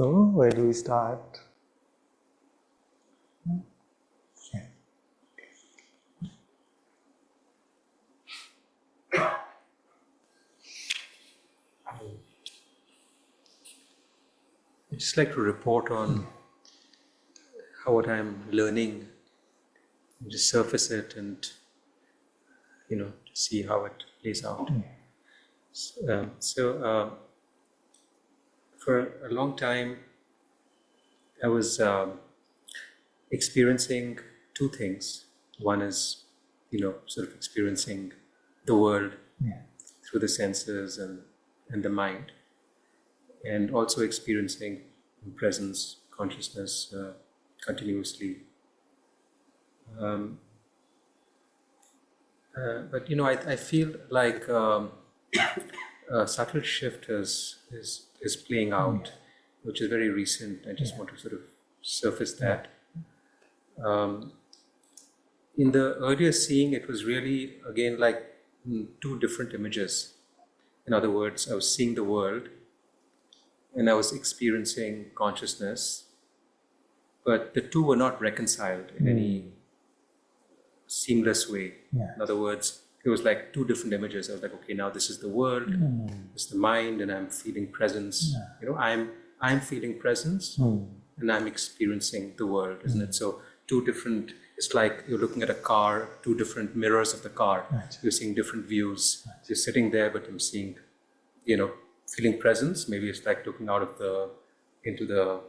So, where do we start? Yeah. I'd just like to report on how what I'm learning, just surface it and, just see how it plays out. For a long time, I was experiencing two things. One is, sort of experiencing the world through the senses and the mind, and also experiencing presence, consciousness continuously. But I feel like a subtle shift is playing out, which is very recent. I just want to sort of surface that. In the earlier seeing, it was really, again, like two different images. In other words, I was seeing the world and I was experiencing consciousness, but the two were not reconciled in any seamless way. In other words, it was like two different images. I was like, okay, now this is the world, this is the mind, and I'm feeling presence. I'm feeling presence, and I'm experiencing the world, isn't it? So two different. It's like you're looking at a car, two different mirrors of the car. Right. You're seeing different views. You're sitting there, but I'm seeing, feeling presence. Maybe it's like looking out of into the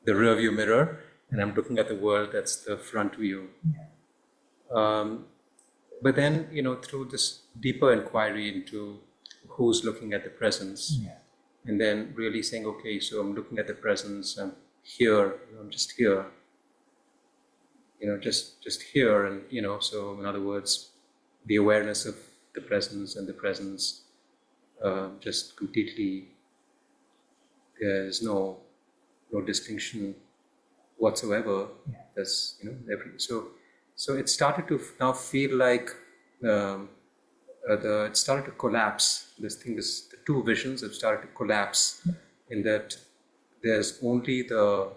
rear view mirror, and I'm looking at the world that's the front view. But then, through this deeper inquiry into who's looking at the presence, and then really saying, okay, so I'm looking at the presence, I'm here, I'm just here, just here, and, so in other words, the awareness of the presence and the presence just completely, there's no distinction whatsoever. There's, so it started to now feel like it started to collapse. The two visions have started to collapse in that there's only the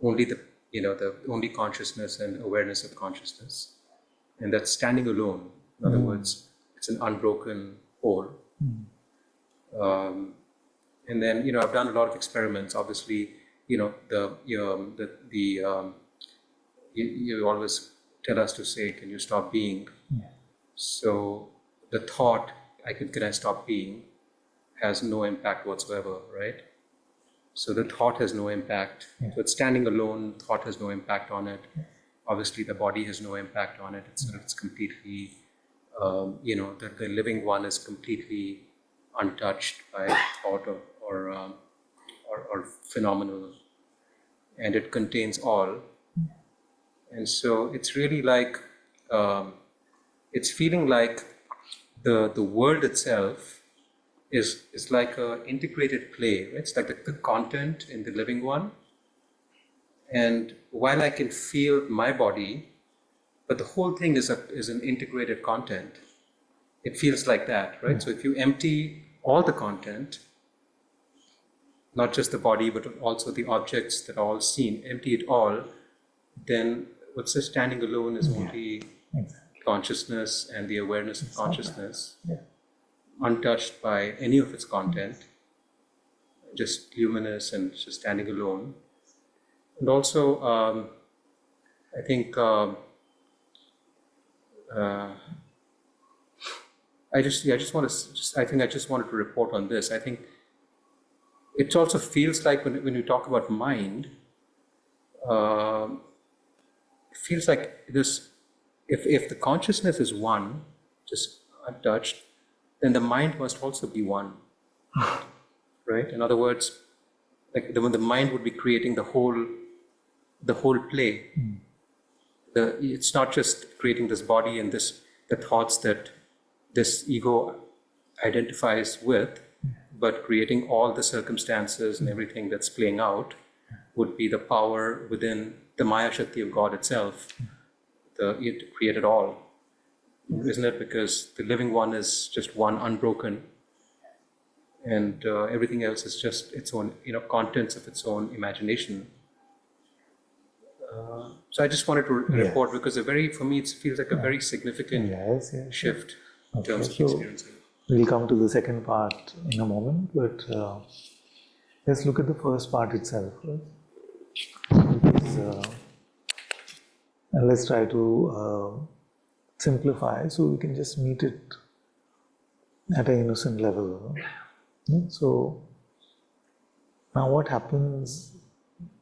only consciousness and awareness of consciousness, and that's standing alone. In other words, it's an unbroken whole. And then I've done a lot of experiments. Obviously, you always tell us to say, can you stop being? So the thought, can I stop being, has no impact whatsoever, right? So the thought has no impact. So it's standing alone, thought has no impact on it. Obviously the body has no impact on it. It's completely, the living one is completely untouched by thought or phenomenal, and it contains all. And so it's really like, it's feeling like the world itself is like an integrated play. Right? It's like the content in the living one. And while I can feel my body, but the whole thing is an integrated content. It feels like that, right? So if you empty all the content, not just the body, but also the objects that are all seen, empty it all, then what's just standing alone is only consciousness and the awareness of consciousness, untouched by any of its content, just luminous and just standing alone. And also, I think I just wanted to report on this. I think it also feels like when you talk about mind, it feels like this. If the consciousness is one, just untouched, then the mind must also be one, right? In other words, like the mind would be creating the whole play. It's not just creating this body and the thoughts that this ego identifies with, but creating all the circumstances and everything that's playing out would be the power within the Maya Shakti of God itself. It created all, isn't it? Because the living one is just one unbroken, and everything else is just its own, contents of its own imagination. So I just wanted to report, because for me, it feels like a very significant shift in terms of experiencing. We'll come to the second part in a moment, but let's look at the first part itself first. And let's try to simplify so we can just meet it at an innocent level. So now what happens,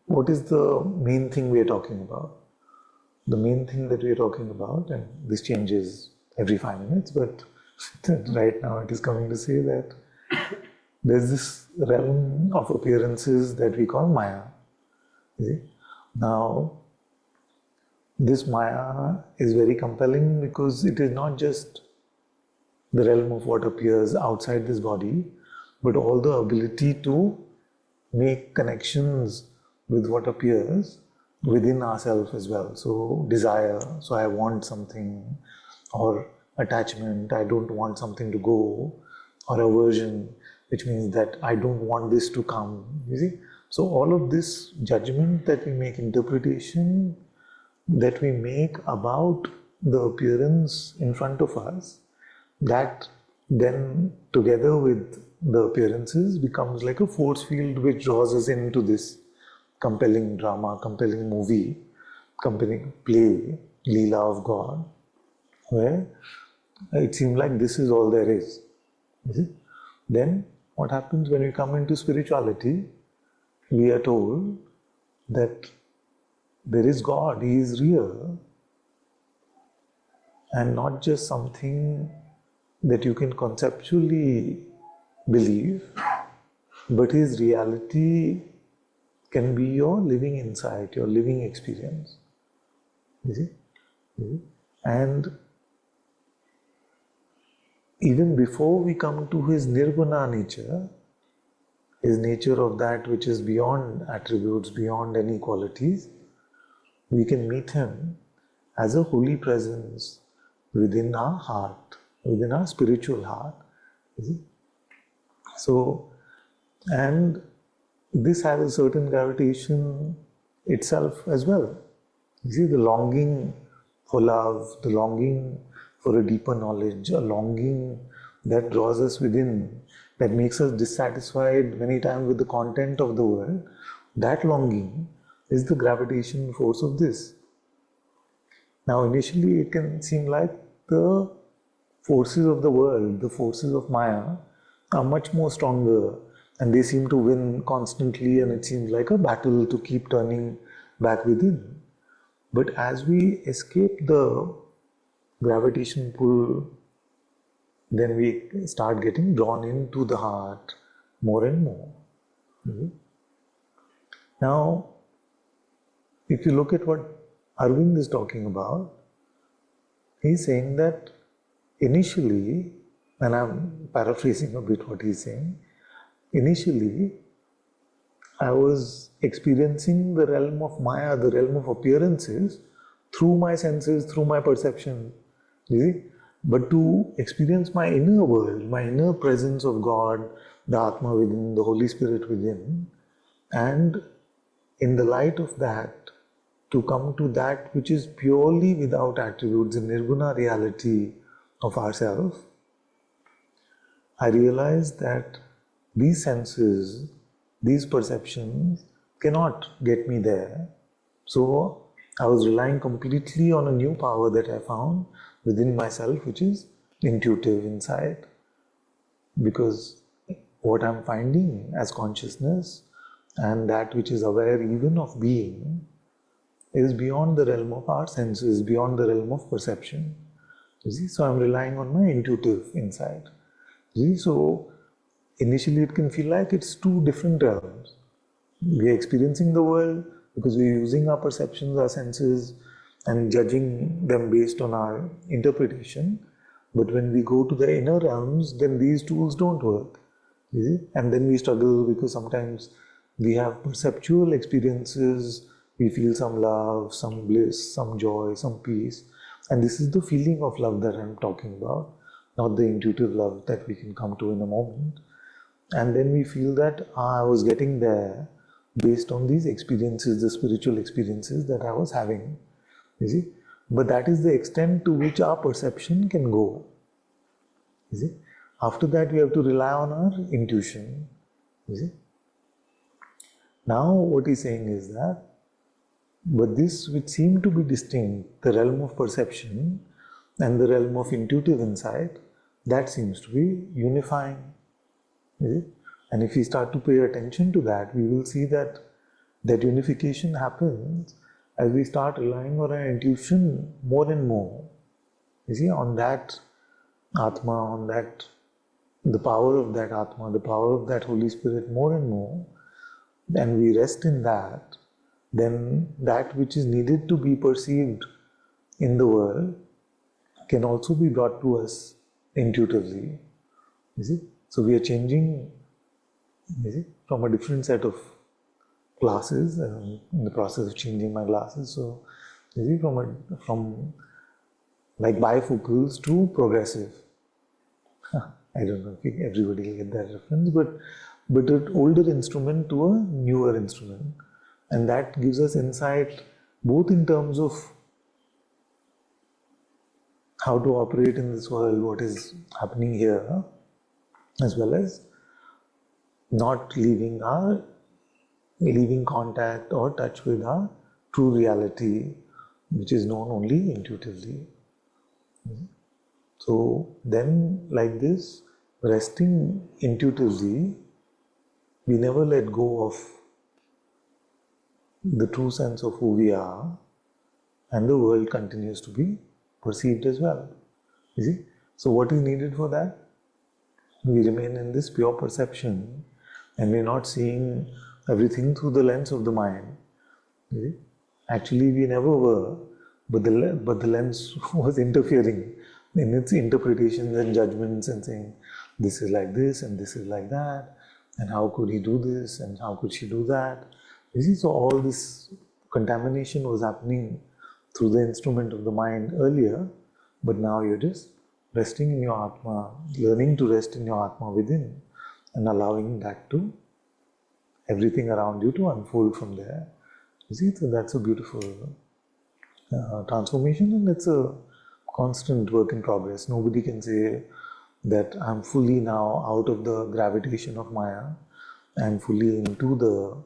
what is the main thing we are talking about? The main thing that we are talking about, and this changes every 5 minutes, but right now it is coming to say that there's this realm of appearances that we call Maya. You see? Now, this Maya is very compelling because it is not just the realm of what appears outside this body, but all the ability to make connections with what appears within ourselves as well. So desire, so I want something, or attachment, I don't want something to go, or aversion, which means that I don't want this to come, you see. So all of this judgment that we make, interpretation that we make about the appearance in front of us, that then together with the appearances becomes like a force field which draws us into this compelling drama, compelling movie, compelling play, Leela of God, where it seems like this is all there is. You see? Then what happens when we come into spirituality? We are told that there is God, He is real, and not just something that you can conceptually believe, but His reality can be your living insight, your living experience. You see? And even before we come to His nirguna nature, His nature of that which is beyond attributes, beyond any qualities, we can meet Him as a holy presence within our heart, within our spiritual heart. You see? So, and this has a certain gravitation itself as well. You see, the longing for love, the longing for a deeper knowledge, a longing that draws us within, that makes us dissatisfied many times with the content of the world, that longing is the gravitation force of this. Now initially it can seem like the forces of the world, the forces of Maya, are much more stronger, and they seem to win constantly, and it seems like a battle to keep turning back within. But as we escape the gravitation pull, then we start getting drawn into the heart more and more. Now, if you look at what Arvind is talking about, he's saying that initially, and I'm paraphrasing a bit what he's saying, initially I was experiencing the realm of Maya, the realm of appearances, through my senses, through my perception. You see? But to experience my inner world, my inner presence of God, the Atma within, the Holy Spirit within, and in the light of that, to come to that which is purely without attributes, the nirguna reality of ourselves, I realized that these senses, these perceptions cannot get me there. So I was relying completely on a new power that I found within myself, which is intuitive insight. Because what I'm finding as consciousness and that which is aware even of being is beyond the realm of our senses, beyond the realm of perception. You see, so I'm relying on my intuitive insight. You see, so initially it can feel like it's two different realms. We are experiencing the world because we're using our perceptions, our senses, and judging them based on our interpretation. But when we go to the inner realms, then these tools don't work. You see? And then we struggle because sometimes we have perceptual experiences, we feel some love, some bliss, some joy, some peace. And this is the feeling of love that I'm talking about, not the intuitive love that we can come to in a moment. And then we feel that I was getting there based on these experiences, the spiritual experiences that I was having. You see? But that is the extent to which our perception can go. You see? After that, we have to rely on our intuition. You see? Now, what he's saying is that, but this which seemed to be distinct, the realm of perception and the realm of intuitive insight, that seems to be unifying. You see? And if we start to pay attention to that, we will see that that unification happens as we start relying on our intuition more and more. You see, on that Atma, on that, the power of that Atma, the power of that Holy Spirit more and more, and we rest in that, then that which is needed to be perceived in the world can also be brought to us intuitively. You see? So we are changing, you see, from a different set of glasses, in the process of changing my glasses. So, you see, from like bifocals to progressive. I don't know if everybody will get that reference, but an older instrument to a newer instrument. And that gives us insight both in terms of how to operate in this world, what is happening here, as well as not leaving contact or touch with our true reality, which is known only intuitively. So then, like this, resting intuitively, we never let go of the true sense of who we are, and the world continues to be perceived as well. You see? So what is needed for that? We remain in this pure perception, and we're not seeing everything through the lens of the mind. You see? Actually, we never were, but the lens was interfering in its interpretations and judgments and saying, this is like this and this is like that, and how could he do this and how could she do that? You see, so all this contamination was happening through the instrument of the mind earlier, but now you're just resting in your Atma, learning to rest in your Atma within, and allowing that to everything around you to unfold from there. You see, so that's a beautiful transformation, and it's a constant work in progress. Nobody can say that I'm fully now out of the gravitation of Maya and fully into the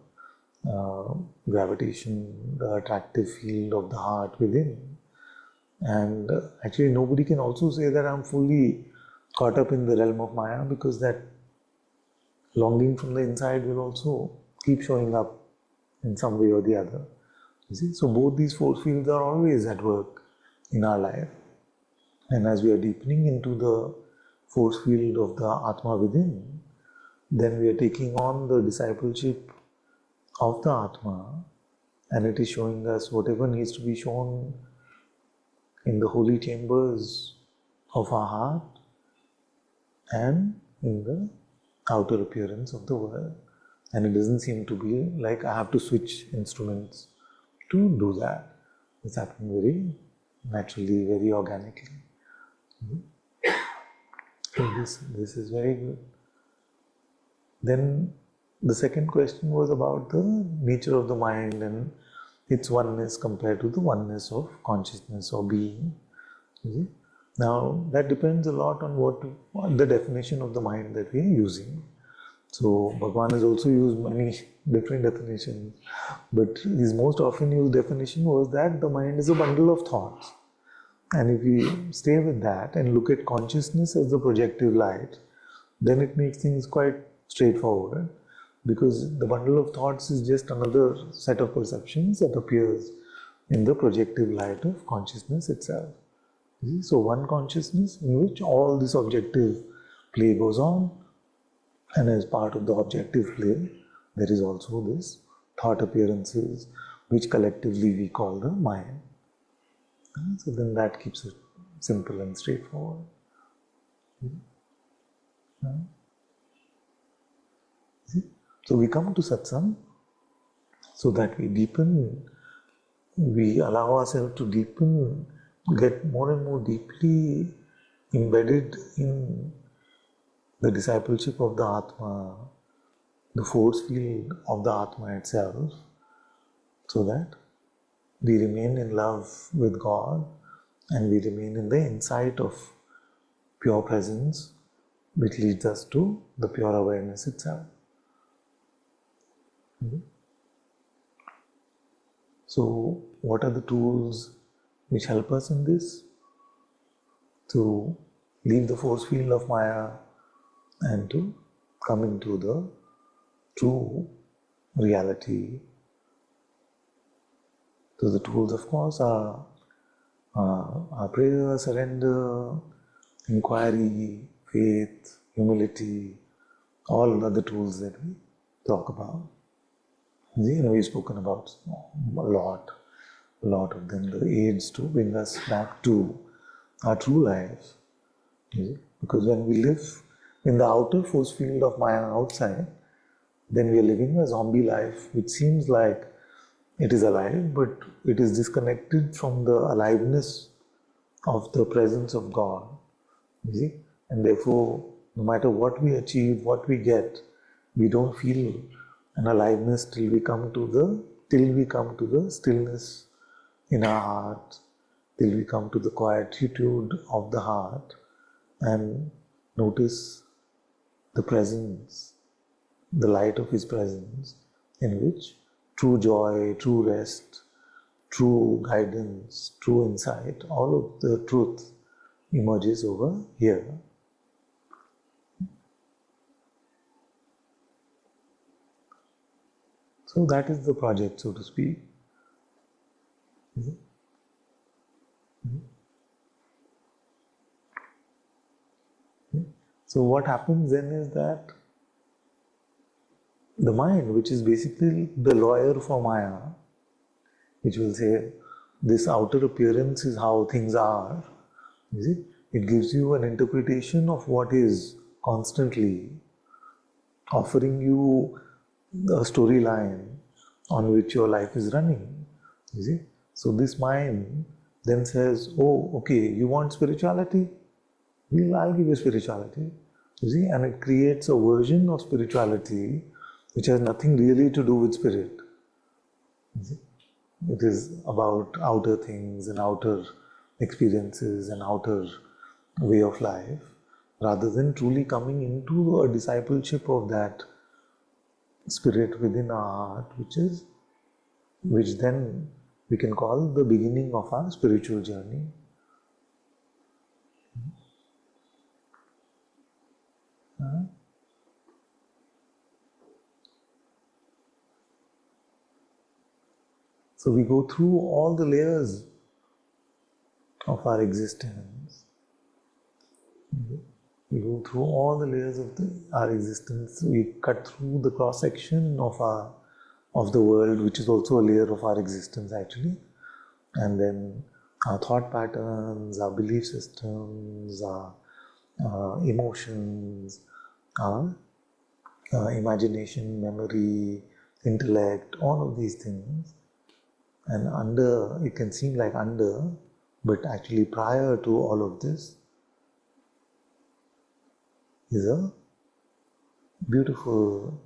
gravitation, the attractive field of the heart within. And actually, nobody can also say that I'm fully caught up in the realm of Maya, because that longing from the inside will also keep showing up in some way or the other. You see, so both these force fields are always at work in our life. And as we are deepening into the force field of the Atma within, then we are taking on the discipleship of the Atma, and it is showing us whatever needs to be shown in the holy chambers of our heart and in the outer appearance of the world. And it doesn't seem to be like I have to switch instruments to do that. It's happening very naturally, very organically. So this is very good. Then the second question was about the nature of the mind and its oneness compared to the oneness of consciousness or being. You see? Now that depends a lot on what the definition of the mind that we are using. So Bhagavan has also used many different definitions, but his most often used definition was that the mind is a bundle of thoughts. And if we stay with that and look at consciousness as the projective light, then it makes things quite straightforward, because the bundle of thoughts is just another set of perceptions that appears in the projective light of consciousness itself. So one consciousness in which all this objective play goes on, and as part of the objective play, there is also this thought appearances, which collectively we call the mind. So then that keeps it simple and straightforward. So we come to satsang so that we deepen, we allow ourselves to deepen, get more and more deeply embedded in the discipleship of the Atma, the force field of the Atma itself, so that we remain in love with God and we remain in the insight of pure presence, which leads us to the pure awareness itself. So, what are the tools which help us in this? To leave the force field of Maya and to come into the true reality. So, the tools, of course, are prayer, surrender, inquiry, faith, humility, all other tools that we talk about. We've spoken about a lot of them, the aids to bring us back to our true life. Because when we live in the outer force field of Maya outside, then we are living a zombie life, which seems like it is alive, but it is disconnected from the aliveness of the presence of God. And therefore, no matter what we achieve, what we get, we don't feel an aliveness till we come to the stillness in our heart, till we come to the quietude of the heart and notice the presence, the light of His presence, in which true joy, true rest, true guidance, true insight, all of the truth emerges over here. So that is the project, so to speak. So what happens then is that the mind, which is basically the lawyer for Maya, which will say this outer appearance is how things are, it gives you an interpretation of what is, constantly offering you a storyline on which your life is running. So this mind then says, oh, okay, you want spirituality? I'll give you spirituality. And it creates a version of spirituality which has nothing really to do with spirit. It is about outer things and outer experiences and outer way of life, rather than truly coming into a discipleship of that spirit within our heart, which then we can call the beginning of our spiritual journey. So we go through all the layers of our existence. We go through all the layers of our existence. We cut through the cross-section of the world, which is also a layer of our existence actually. And then our thought patterns, our belief systems, our emotions, our imagination, memory, intellect, all of these things. And under, it can seem like under, but actually prior to all of this is a beautiful,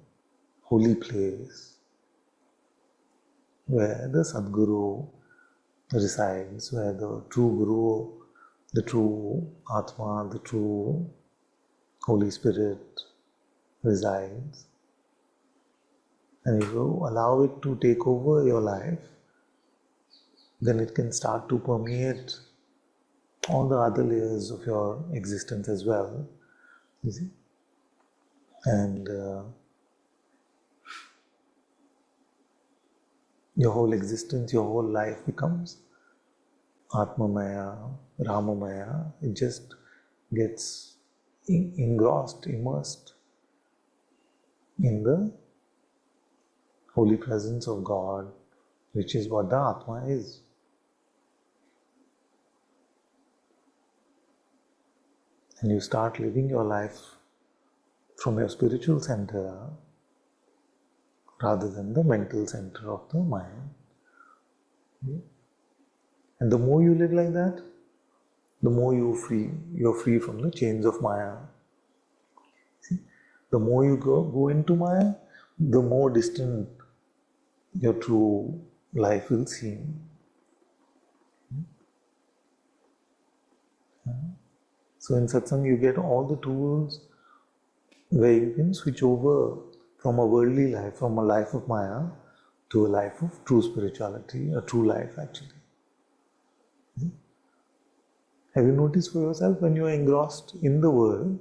holy place where the Sadguru resides, where the true Guru, the true Atma, the true Holy Spirit resides. And if you allow it to take over your life, then it can start to permeate all the other layers of your existence as well. And your whole existence, your whole life becomes Atmamaya, Ramamaya. It just gets engrossed, immersed in the holy presence of God, which is what the Atma is. And you start living your life from your spiritual center rather than the mental center of the mind. And the more you live like that, the more you're free from the chains of Maya. The more you go into Maya, the more distant your true life will seem. So in Satsang, you get all the tools where you can switch over from a worldly life, from a life of Maya, to a life of true spirituality, a true life actually. Have you noticed for yourself when you are engrossed in the world,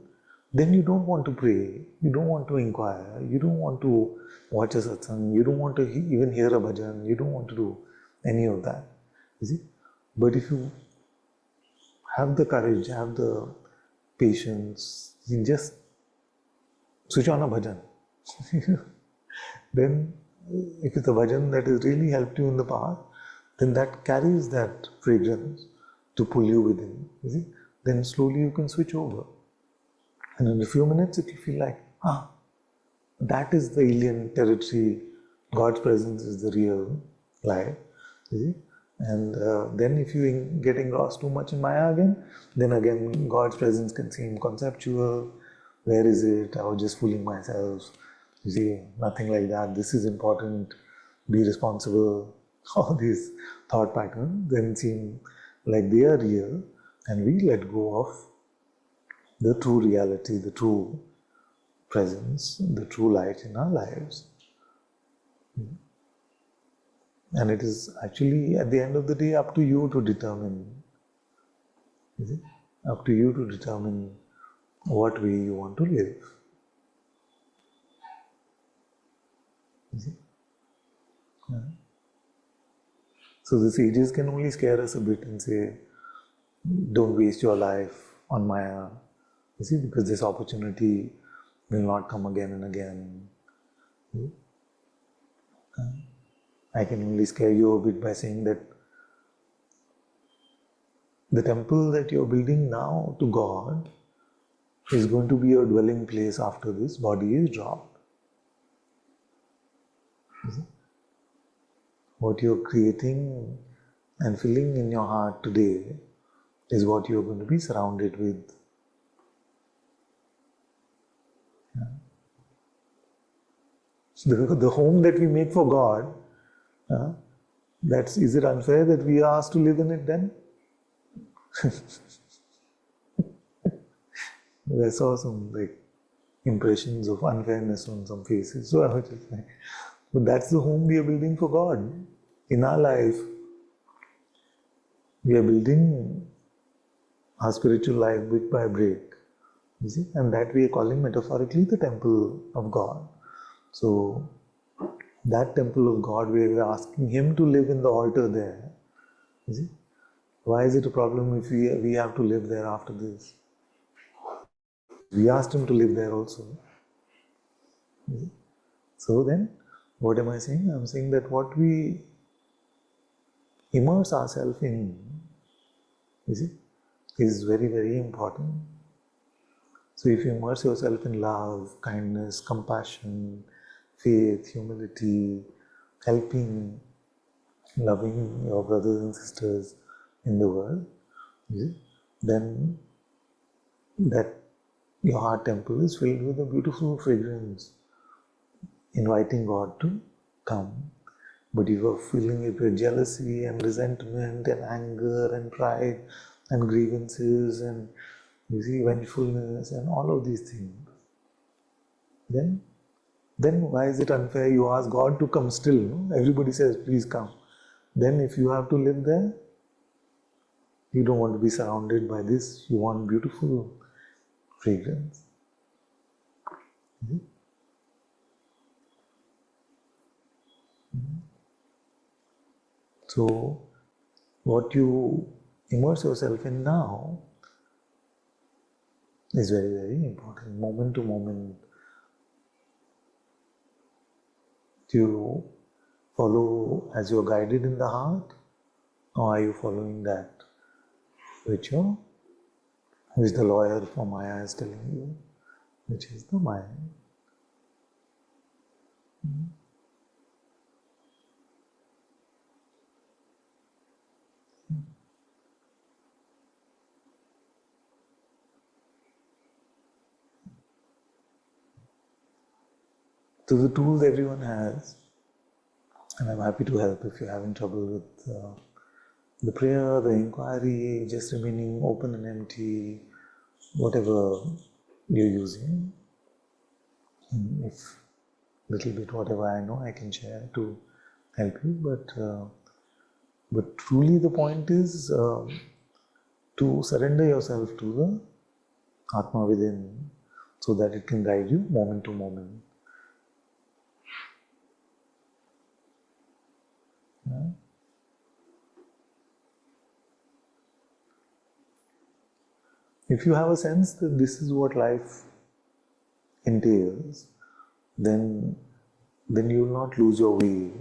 then you don't want to pray, you don't want to inquire, you don't want to watch a satsang, you don't want to even hear a bhajan, you don't want to do any of that. You see? But if you have the courage, have the patience, you just switch on a bhajan. Then, if it's a bhajan that has really helped you in the past, then that carries that fragrance to pull you within. You see? Then slowly you can switch over. And in a few minutes, it will feel like, that is the alien territory. God's presence is the real life. You see? And then if you get engrossed too much in Maya again, then again God's presence can seem conceptual. Where is it? I was just fooling myself. You see, nothing like that. This is important. Be responsible. All these thought patterns then seem like they are real, and we let go of the true reality, the true presence, the true light in our lives. And it is actually at the end of the day up to you to determine, is it? Up to you to determine what way you want to live. Is it? Yeah. So the sages can only scare us a bit and say, don't waste your life on Maya. You see, because this opportunity will not come again and again. I can only scare you a bit by saying that the temple that you're building now to God is going to be your dwelling place after this body is dropped. What you're creating and filling in your heart today is what you're going to be surrounded with. The home that we make for God, is it unfair that we are asked to live in it then? I saw some impressions of unfairness on some faces. So I was just like, but that's the home we are building for God. In our life, we are building our spiritual life brick by brick. You see? And that we are calling metaphorically the temple of God. So that temple of God, we are asking Him to live in the altar there. You see? Why is it a problem if we have to live there after this? We asked Him to live there also. You see? So then, what am I saying? I'm saying that what we immerse ourselves in, you see, is very, very important. So if you immerse yourself in love, kindness, compassion, faith, humility, helping, loving your brothers and sisters in the world, then that your heart temple is filled with a beautiful fragrance, inviting God to come. But if you are filling it with jealousy and resentment and anger and pride and grievances and vengefulness and all of these things, then why is it unfair? You ask God to come still. No? Everybody says, please come. Then if you have to live there, you don't want to be surrounded by this. You want beautiful fragrance. So, what you immerse yourself in now is very, very important. Moment to moment, do you follow as you're guided in the heart, or are you following that which the lawyer for Maya is telling you, which is the mind? So the tools everyone has, and I'm happy to help if you're having trouble with the prayer, the inquiry, just remaining open and empty, whatever you're using. And if little bit whatever I know I can share to help you, but truly the point is to surrender yourself to the Atma within, so that it can guide you moment to moment. Yeah? If you have a sense that this is what life entails, then you will not lose your way.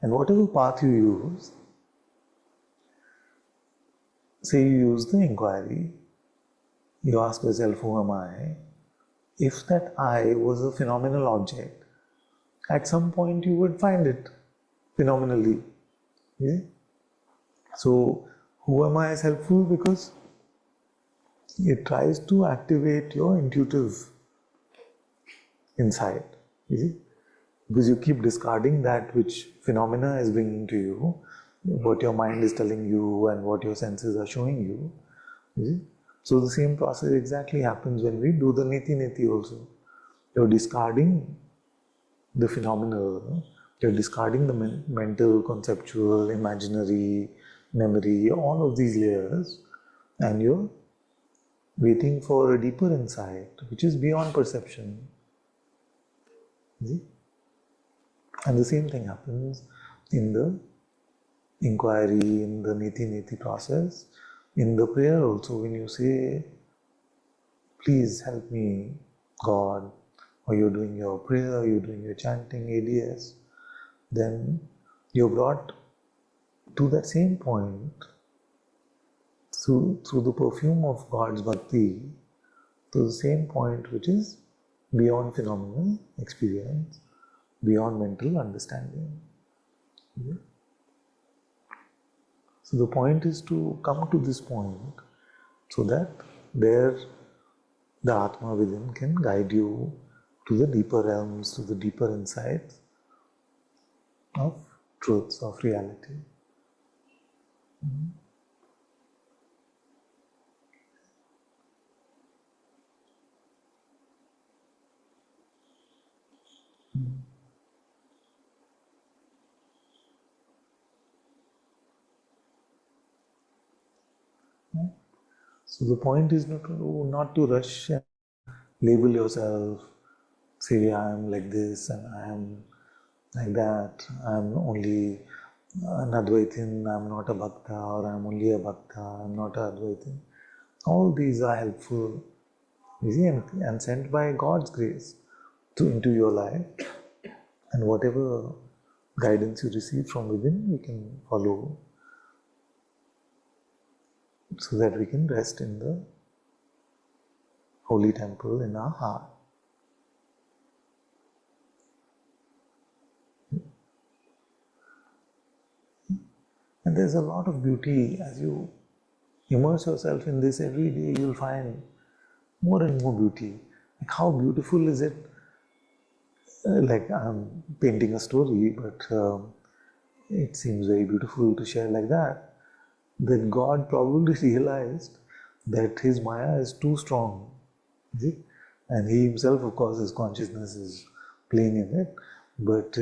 And whatever path you use, say you use the inquiry, you ask yourself, who am I? If that I was a phenomenal object, at some point you would find it phenomenally. Yeah? So, who am I is helpful because it tries to activate your intuitive insight. You see? Because you keep discarding that which phenomena is bringing to you, what your mind is telling you and what your senses are showing you. You see? So the same process exactly happens when we do the niti also. You're discarding the phenomenal, you're discarding the mental, conceptual, imaginary, memory, all of these layers, and you're waiting for a deeper insight, which is beyond perception. See? And the same thing happens in the inquiry, in the niti process, in the prayer also. When you say, please help me, God, or you're doing your prayer, you're doing your chanting, ADS, then you're brought to that same point through the perfume of God's bhakti, to the same point which is beyond phenomenal experience, beyond mental understanding. Yeah? So the point is to come to this point so that there the Atma within can guide you to the deeper realms, to the deeper insights of truths, of reality. So the point is not to rush and label yourself, say I am like this and I am like that, I am only an Advaitin, I am not a Bhakta, or I am only a Bhakta, I am not a Advaitin. All these are helpful, you see, and sent by God's grace into your life, and whatever guidance you receive from within, we can follow, so that we can rest in the holy temple in our heart. And there's a lot of beauty as you immerse yourself in this every day. You'll find more and more beauty. Like, how beautiful is it? Like, I'm painting a story, but it seems very beautiful to share like that. That God probably realized that his Maya is too strong. See? And he himself, of course, his consciousness is playing in it, but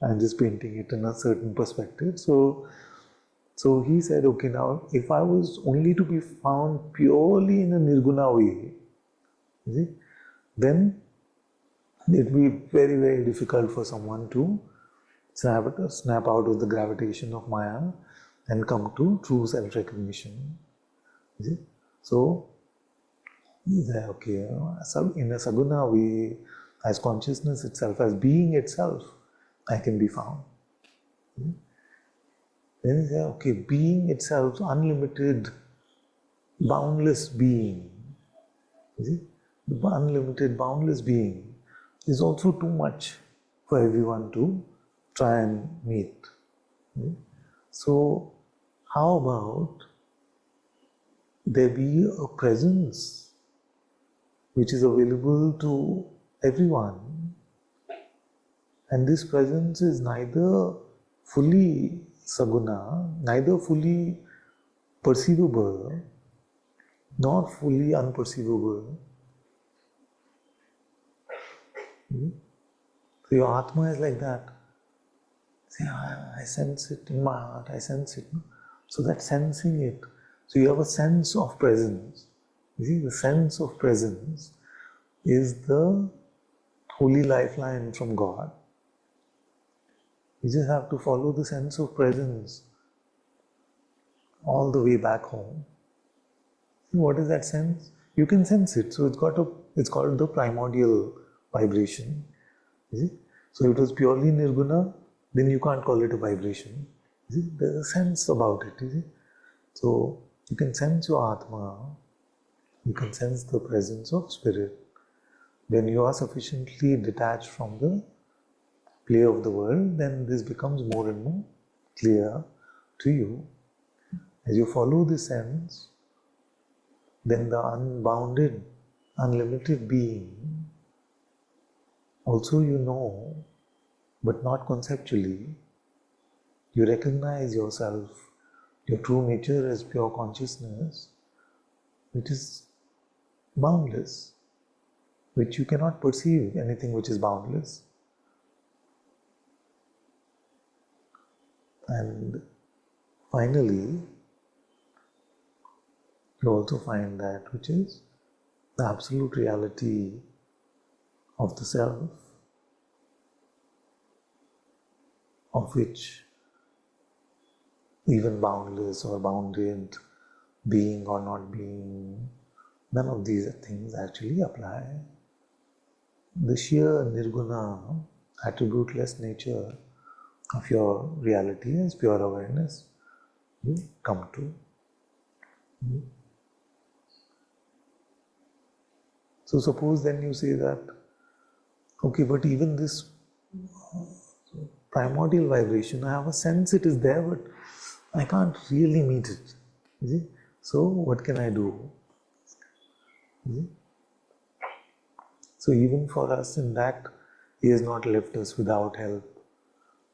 I'm just painting it in a certain perspective. So he said, okay, now if I was only to be found purely in a nirguna way, see, then it would be very, very difficult for someone to snap out of the gravitation of Maya and come to true self-recognition. So he said, okay, in a saguna way, as consciousness itself, as being itself, I can be found. Then you say, okay, being itself, unlimited, boundless being. You see? The unlimited, boundless being is also too much for everyone to try and meet. So, how about there be a presence which is available to everyone, and this presence is neither fully saguna, neither fully perceivable, nor fully unperceivable. So your Atma is like that. Say, I sense it in my heart, I sense it. So that sensing it, so you have a sense of presence. You see, the sense of presence is the holy lifeline from God. You just have to follow the sense of presence all the way back home. What is that sense? You can sense it. So it's called the primordial vibration. You see? So it was purely nirguna, then you can't call it a vibration. You see? There's a sense about it. You see? So you can sense your Atma, you can sense the presence of spirit. When you are sufficiently detached from the play of the world, then this becomes more and more clear to you. As you follow this sense, then the unbounded, unlimited being, also you know, but not conceptually, you recognize yourself, your true nature as pure consciousness, which is boundless, which you cannot perceive anything which is boundless. And finally, you also find that which is the absolute reality of the self, of which even boundless or bounded, being or not being, none of these things actually apply. The sheer nirguna, attributeless nature of your reality as pure awareness, you come to. So suppose then you say that, okay, but even this primordial vibration, I have a sense it is there, but I can't really meet it. You see? So what can I do? You see? So even for us in that, He has not left us without help.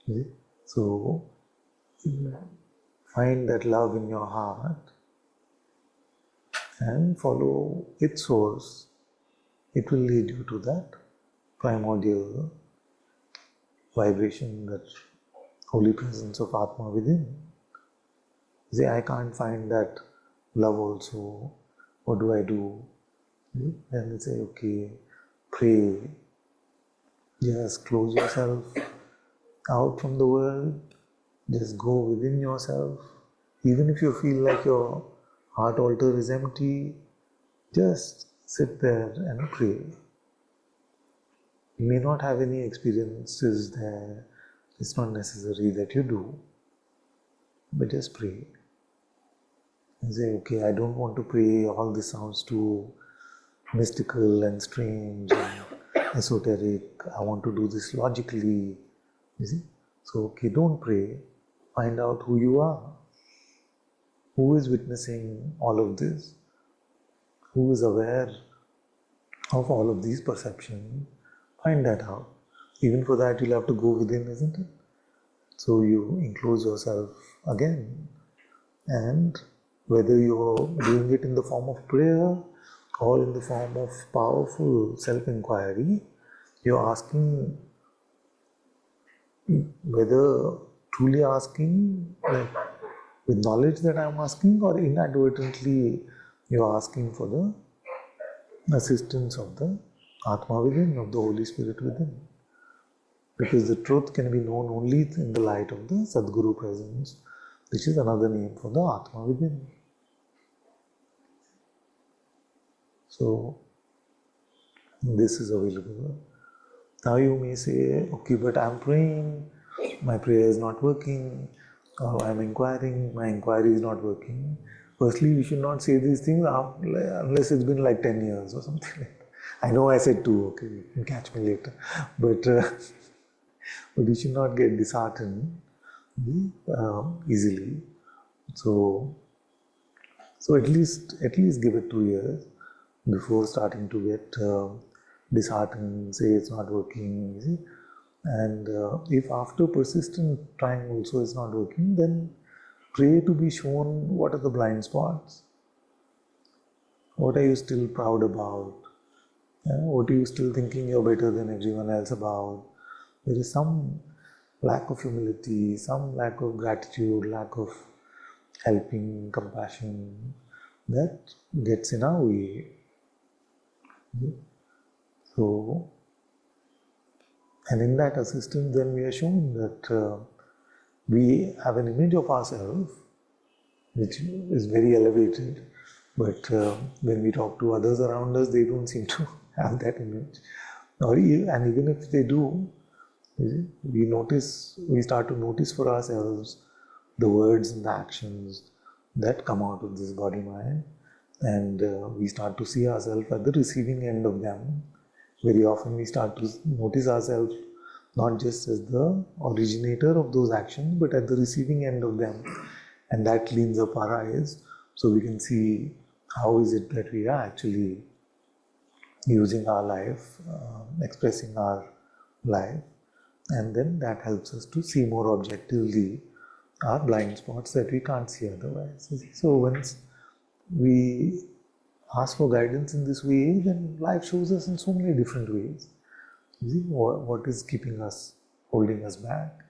You see? So find that love in your heart and follow its source. It will lead you to that primordial vibration, that holy presence of Atma within. Say, I can't find that love also. What do I do? Then you say, okay, pray. Just close yourself out from the world. Just go within yourself. Even if you feel like your heart altar is empty, just sit there and pray. You may not have any experiences there. It's not necessary that you do. But just pray. And say, okay, I don't want to pray. All this sounds too mystical and strange and esoteric. I want to do this logically. You see? So, okay, don't pray. Find out who you are. Who is witnessing all of this? Who is aware of all of these perceptions? Find that out. Even for that, you'll have to go within, isn't it? So you enclose yourself again. And whether you're doing it in the form of prayer or in the form of powerful self-inquiry, you're asking, whether truly asking, like with knowledge that I'm asking, or inadvertently you're asking for the assistance of the Atma within, of the Holy Spirit within. Because the truth can be known only in the light of the Sadguru presence, which is another name for the Atma within. So, this is available. Now you may say, okay, but I'm praying, my prayer is not working, or I'm inquiring, my inquiry is not working. Firstly, we should not say these things unless it's been like 10 years or something like that. I know I said 2, okay, you can catch me later. But, but we should not get disheartened easily. So at least give it 2 years before starting to get disheartened, say it's not working. You see? And if after persistent trying also is not working, then pray to be shown what are the blind spots. What are you still proud about? What are you still thinking you're better than everyone else about? There is some lack of humility, some lack of gratitude, lack of helping, compassion that gets in our way. So, and in that assistance, then we are shown that we have an image of ourselves which is very elevated, but when we talk to others around us, they don't seem to have that image. And even if they do, we start to notice for ourselves the words and the actions that come out of this body mind, and we start to see ourselves at the receiving end of them. Very often we start to notice ourselves not just as the originator of those actions, but at the receiving end of them. And that cleans up our eyes, so we can see how is it that we are actually using our life, expressing our life. And then that helps us to see more objectively our blind spots that we can't see otherwise. So once we ask for guidance in this way, then life shows us in so many different ways. You see, what is keeping us, holding us back?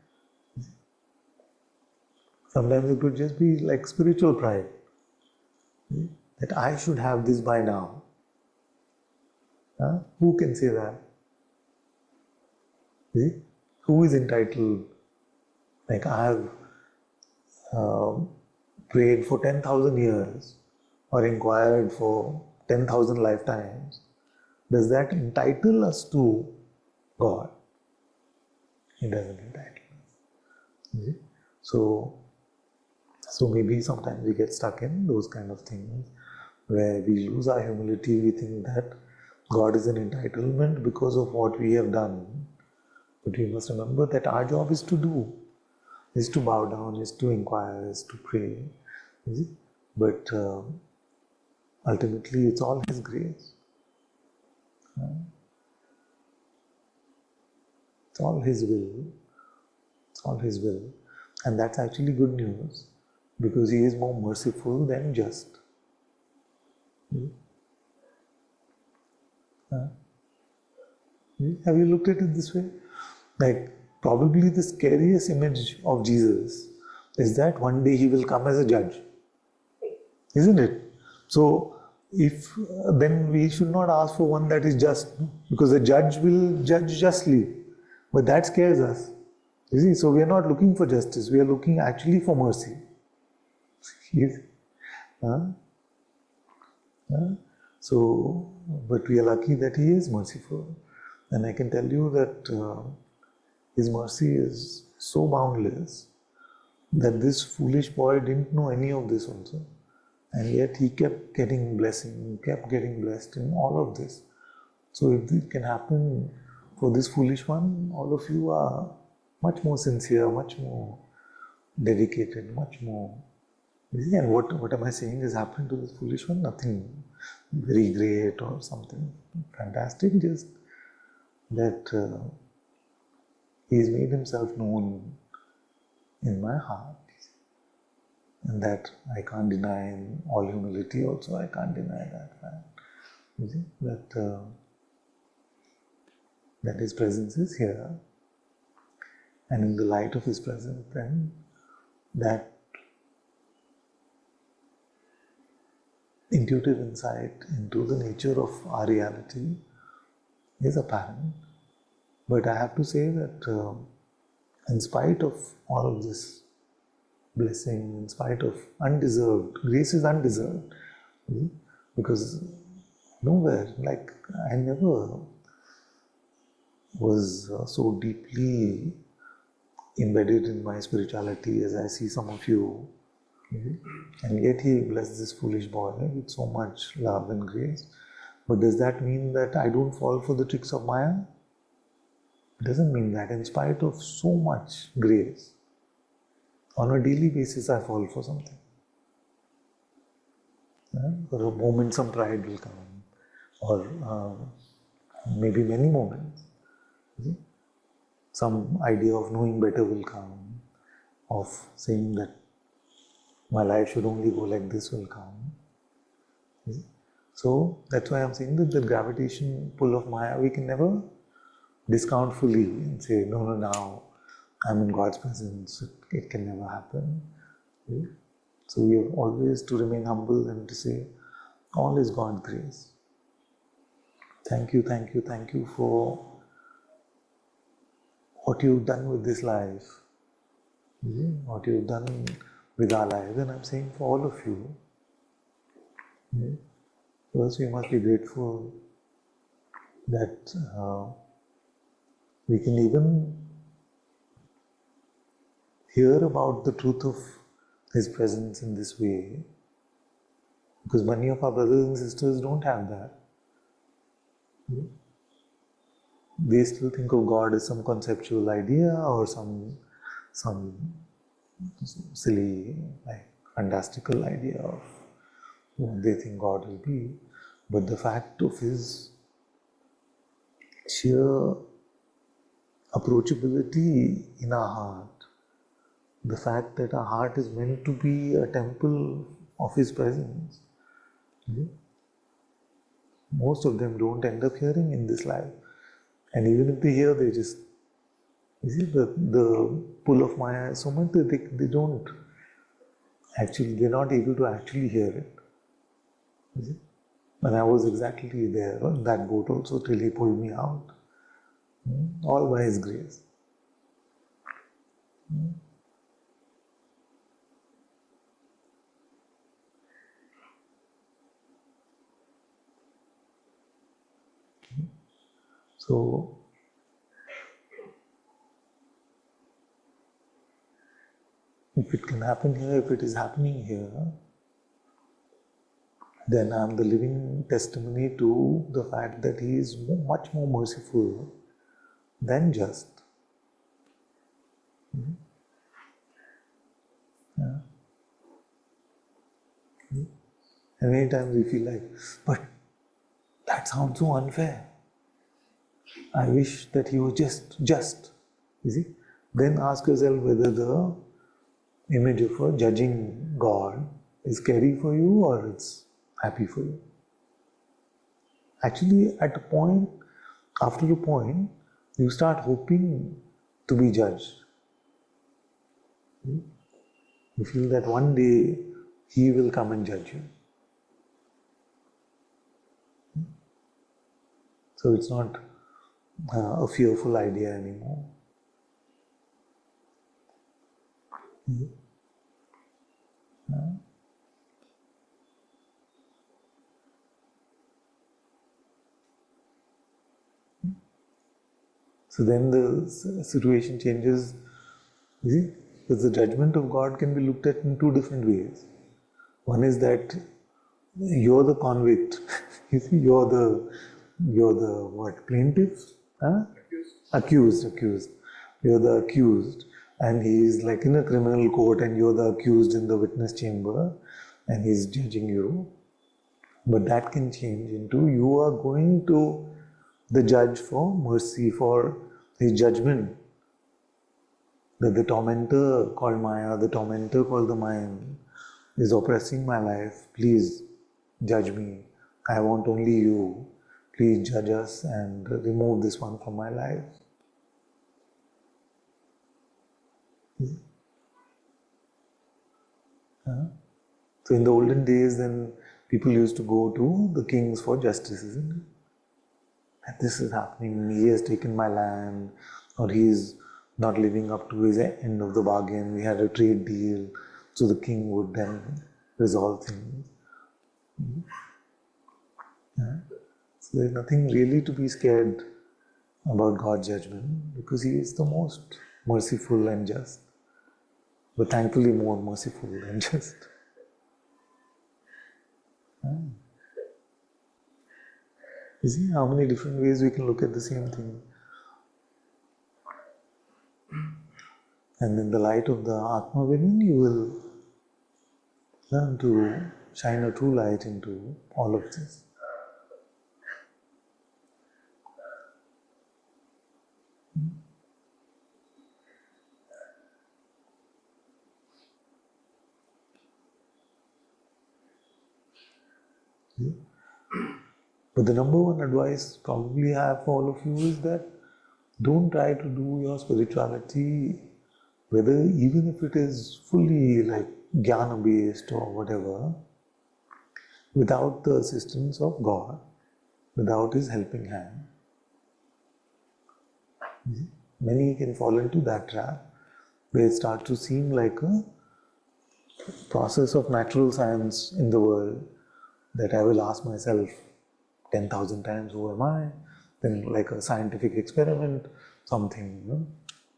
Sometimes it could just be like spiritual pride, that I should have this by now. Who can say that? See? Who is entitled? Like I have prayed for 10,000 years or inquired for 10,000 lifetimes. Does that entitle us to God? It doesn't entitle us. See? So maybe sometimes we get stuck in those kind of things where we lose our humility. We think that God is an entitlement because of what we have done. But we must remember that our job is to do, is to bow down, is to inquire, is to pray. But ultimately it's all His grace. It's all His will. It's all His will. And that's actually good news, because He is more merciful than just. Have you looked at it this way? Like, probably the scariest image of Jesus is that one day He will come as a judge. Isn't it? So, then we should not ask for one that is just, because the judge will judge justly. But that scares us. You see, so we are not looking for justice, we are looking actually for mercy. So, but we are lucky that He is merciful. And I can tell you that His mercy is so boundless that this foolish boy didn't know any of this also. And yet he kept getting blessing, kept getting blessed in all of this. So if it can happen for this foolish one, all of you are much more sincere, much more dedicated, much more. And what am I saying has happened to this foolish one? Nothing very great or something fantastic, just that He's made Himself known in my heart. And that I can't deny. In all humility also, I can't deny that fact. You see, that His presence is here. And in the light of His presence, then that intuitive insight into the nature of our reality is apparent. But I have to say that in spite of all of this blessing, in spite of undeserved, grace is undeserved. Because nowhere, like I never was so deeply embedded in my spirituality as I see some of you. And yet he blessed this foolish boy with so much love and grace. But does that mean that I don't fall for the tricks of Maya? It doesn't mean that. In spite of so much grace, on a daily basis I fall for something. For a moment some pride will come, or maybe many moments. Some idea of knowing better will come, of saying that my life should only go like this will come. So that's why I'm saying that the gravitation pull of Maya, we can never discount fully and say, no, now I'm in God's presence, it can never happen. So we have always to remain humble and to say, all is God's grace. Thank you for what you've done with this life, what you've done with our lives. And I'm saying for all of you, first we must be grateful that we can even hear about the truth of His presence in this way, because many of our brothers and sisters don't have that. They still think of God as some conceptual idea or some silly, like fantastical idea of what they think God will be. But the fact of His sheer approachability in our heart, the fact that our heart is meant to be a temple of His presence, most of them don't end up hearing in this life. And even if they hear, they just, you see, the pull of Maya is so much that they don't actually, they're not able to actually hear it. You see? And I was exactly there. That boat also till He pulled me out. All by His grace. So, if it can happen here, if it is happening here, then I'm the living testimony to the fact that He is much more merciful than just. Yeah. And many times we feel like, but that sounds so unfair. I wish that He was just. You see? Then ask yourself whether the image of a judging God is scary for you or it's happy for you. Actually, at a point, after a point, you start hoping to be judged. You feel that one day He will come and judge you. So it's not a fearful idea anymore. So then the situation changes, you see, because the judgment of God can be looked at in two different ways. One is that you're the convict. You see, you're the what, plaintiff? Huh? Accused. You're the accused. And he's like in a criminal court and you're the accused in the witness chamber and he's judging you. But that can change into you are going to the judge for mercy, for His judgment. That the tormentor called Maya, the tormentor called the mind, is oppressing my life. Please judge me. I want only you. Please judge us and remove this one from my life. So in the olden days, then people used to go to the kings for justice, isn't it? And this is happening, he has taken my land, or he is not living up to his end of the bargain, we had a trade deal, so the king would then resolve things. So there's nothing really to be scared about God's judgment, because He is the most merciful and just, but thankfully more merciful than just. You see how many different ways we can look at the same thing. And in the light of the Atma within, you will learn to shine a true light into all of this. But the number one advice probably I have for all of you is that don't try to do your spirituality, whether even if it is fully like jnana based or whatever, without the assistance of God, without His helping hand. Many can fall into that trap where it starts to seem like a process of natural science in the world, that I will ask myself 10,000 times, who am I? Then like a scientific experiment, something,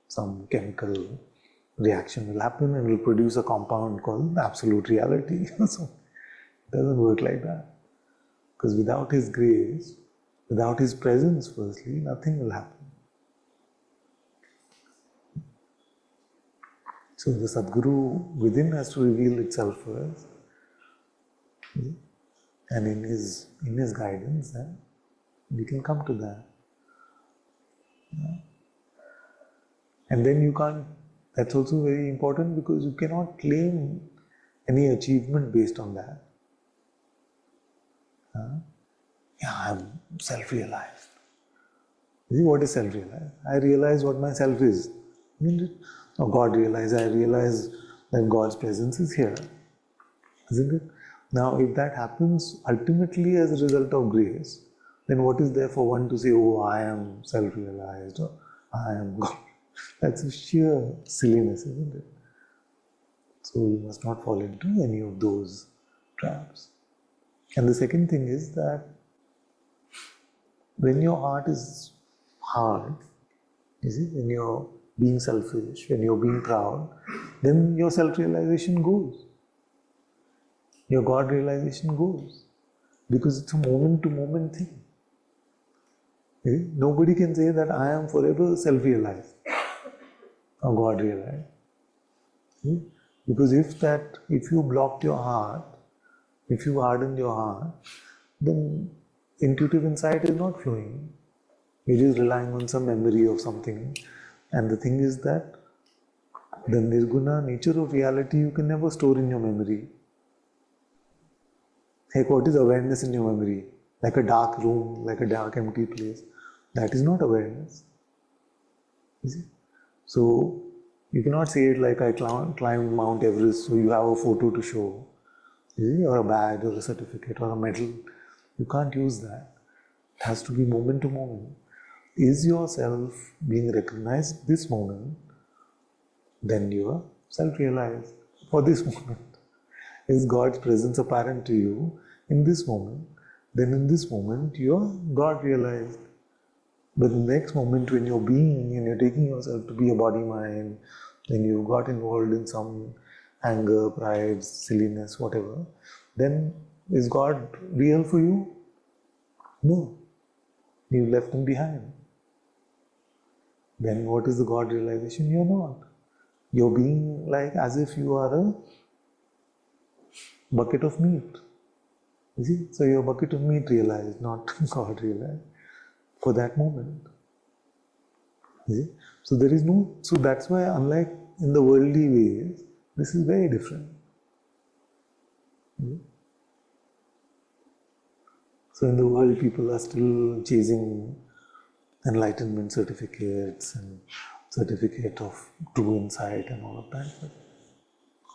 some chemical reaction will happen and will produce a compound called absolute reality. So it doesn't work like that. Because without His grace, without His presence, firstly, nothing will happen. So the Sadguru within has to reveal itself first. And in his guidance, then we can come to that. And then you can't, that's also very important, because you cannot claim any achievement based on that. I'm self-realized. You see, what is self-realized? I realize what my self is. Or God realized, I realize that God's presence is here. Isn't it? Now, if that happens ultimately as a result of grace, then what is there for one to say, oh, I am self-realized, or I am God? That's a sheer silliness, isn't it? So you must not fall into any of those traps. And the second thing is that when your heart is hard, you see, when you're being selfish, when you're being proud, then your self-realization goes. Your God realization goes. Because it's a moment-to-moment thing. Okay? Nobody can say that I am forever self-realized or God realized. Okay? Because if you blocked your heart, if you hardened your heart, then intuitive insight is not flowing. You're just relying on some memory of something. And the thing is that the nirguna nature of reality you can never store in your memory. Like, what is awareness in your memory? Like a dark room, like a dark empty place. That is not awareness. You see? So, you cannot say it like I climbed Mount Everest, so you have a photo to show. You see? Or a badge, or a certificate, or a medal. You can't use that. It has to be moment to moment. Is yourself being recognized this moment? Then you are self-realized for this moment. Is God's presence apparent to you in this moment? Then in this moment you are God realized. But the next moment when you're being and you're taking yourself to be a body-mind, then you got involved in some anger, pride, silliness, whatever, then is God real for you? No. You left Him behind. Then what is the God realization? You're not. You're being like as if you are a bucket of meat. You see? So you're a bucket of meat realized, not God realized for that moment. You see? So there is no, so that's why unlike in the worldly ways, this is very different. You see? So in the world, people are still chasing enlightenment certificates and certificate of true insight and all of that. But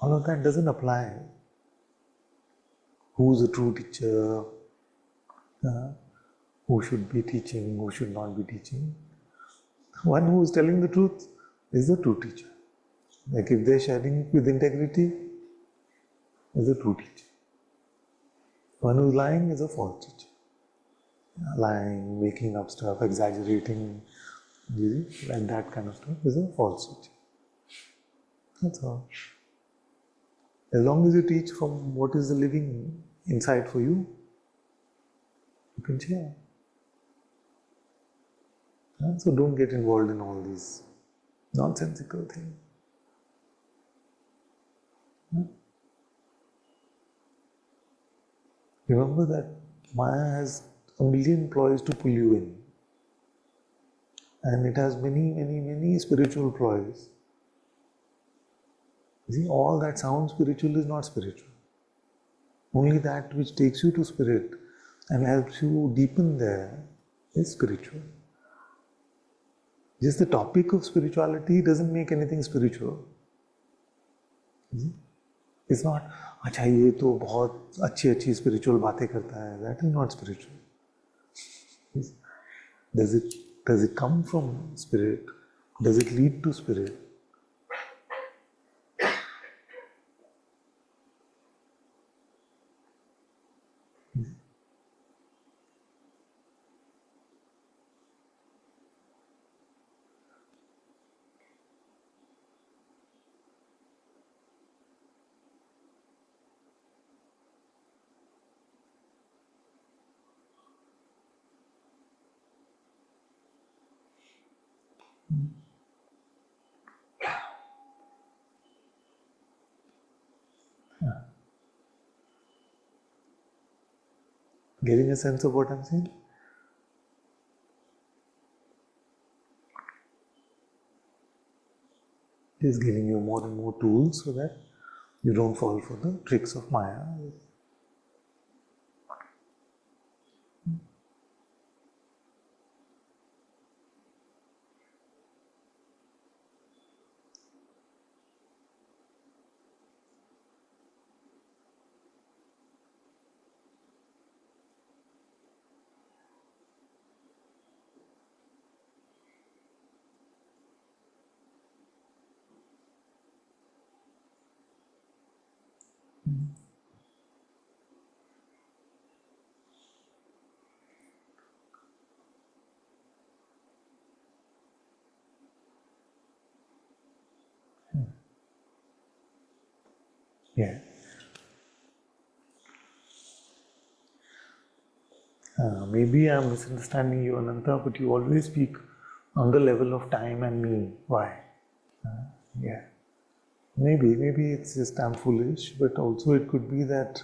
all of that doesn't apply. Who's a true teacher? Who should be teaching? Who should not be teaching? One who is telling the truth is the true teacher. Like if they're sharing with integrity, is a true teacher. One who's lying is a false teacher. Lying, making up stuff, exaggerating, You see, like that kind of stuff is a falsity. That's all. As long as you teach from what is the living inside for you, you can share. So don't get involved in all these nonsensical things. Remember that Maya has a million ploys to pull you in. And it has many, many, many spiritual ploys. You see, all that sounds spiritual is not spiritual. Only that which takes you to spirit and helps you deepen there is spiritual. Just the topic of spirituality doesn't make anything spiritual. It's not, अच्छा ये तो बहुत अच्छी spiritual बातें करता है. That is not spiritual. Does it come from spirit? Does it lead to spirit? Getting a sense of what I'm saying? It is giving you more and more tools so that you don't fall for the tricks of Maya. Yeah. Maybe I'm misunderstanding you, Ananta, but you always speak on the level of time and me. Why? Yeah. Maybe it's just I'm foolish, but also it could be that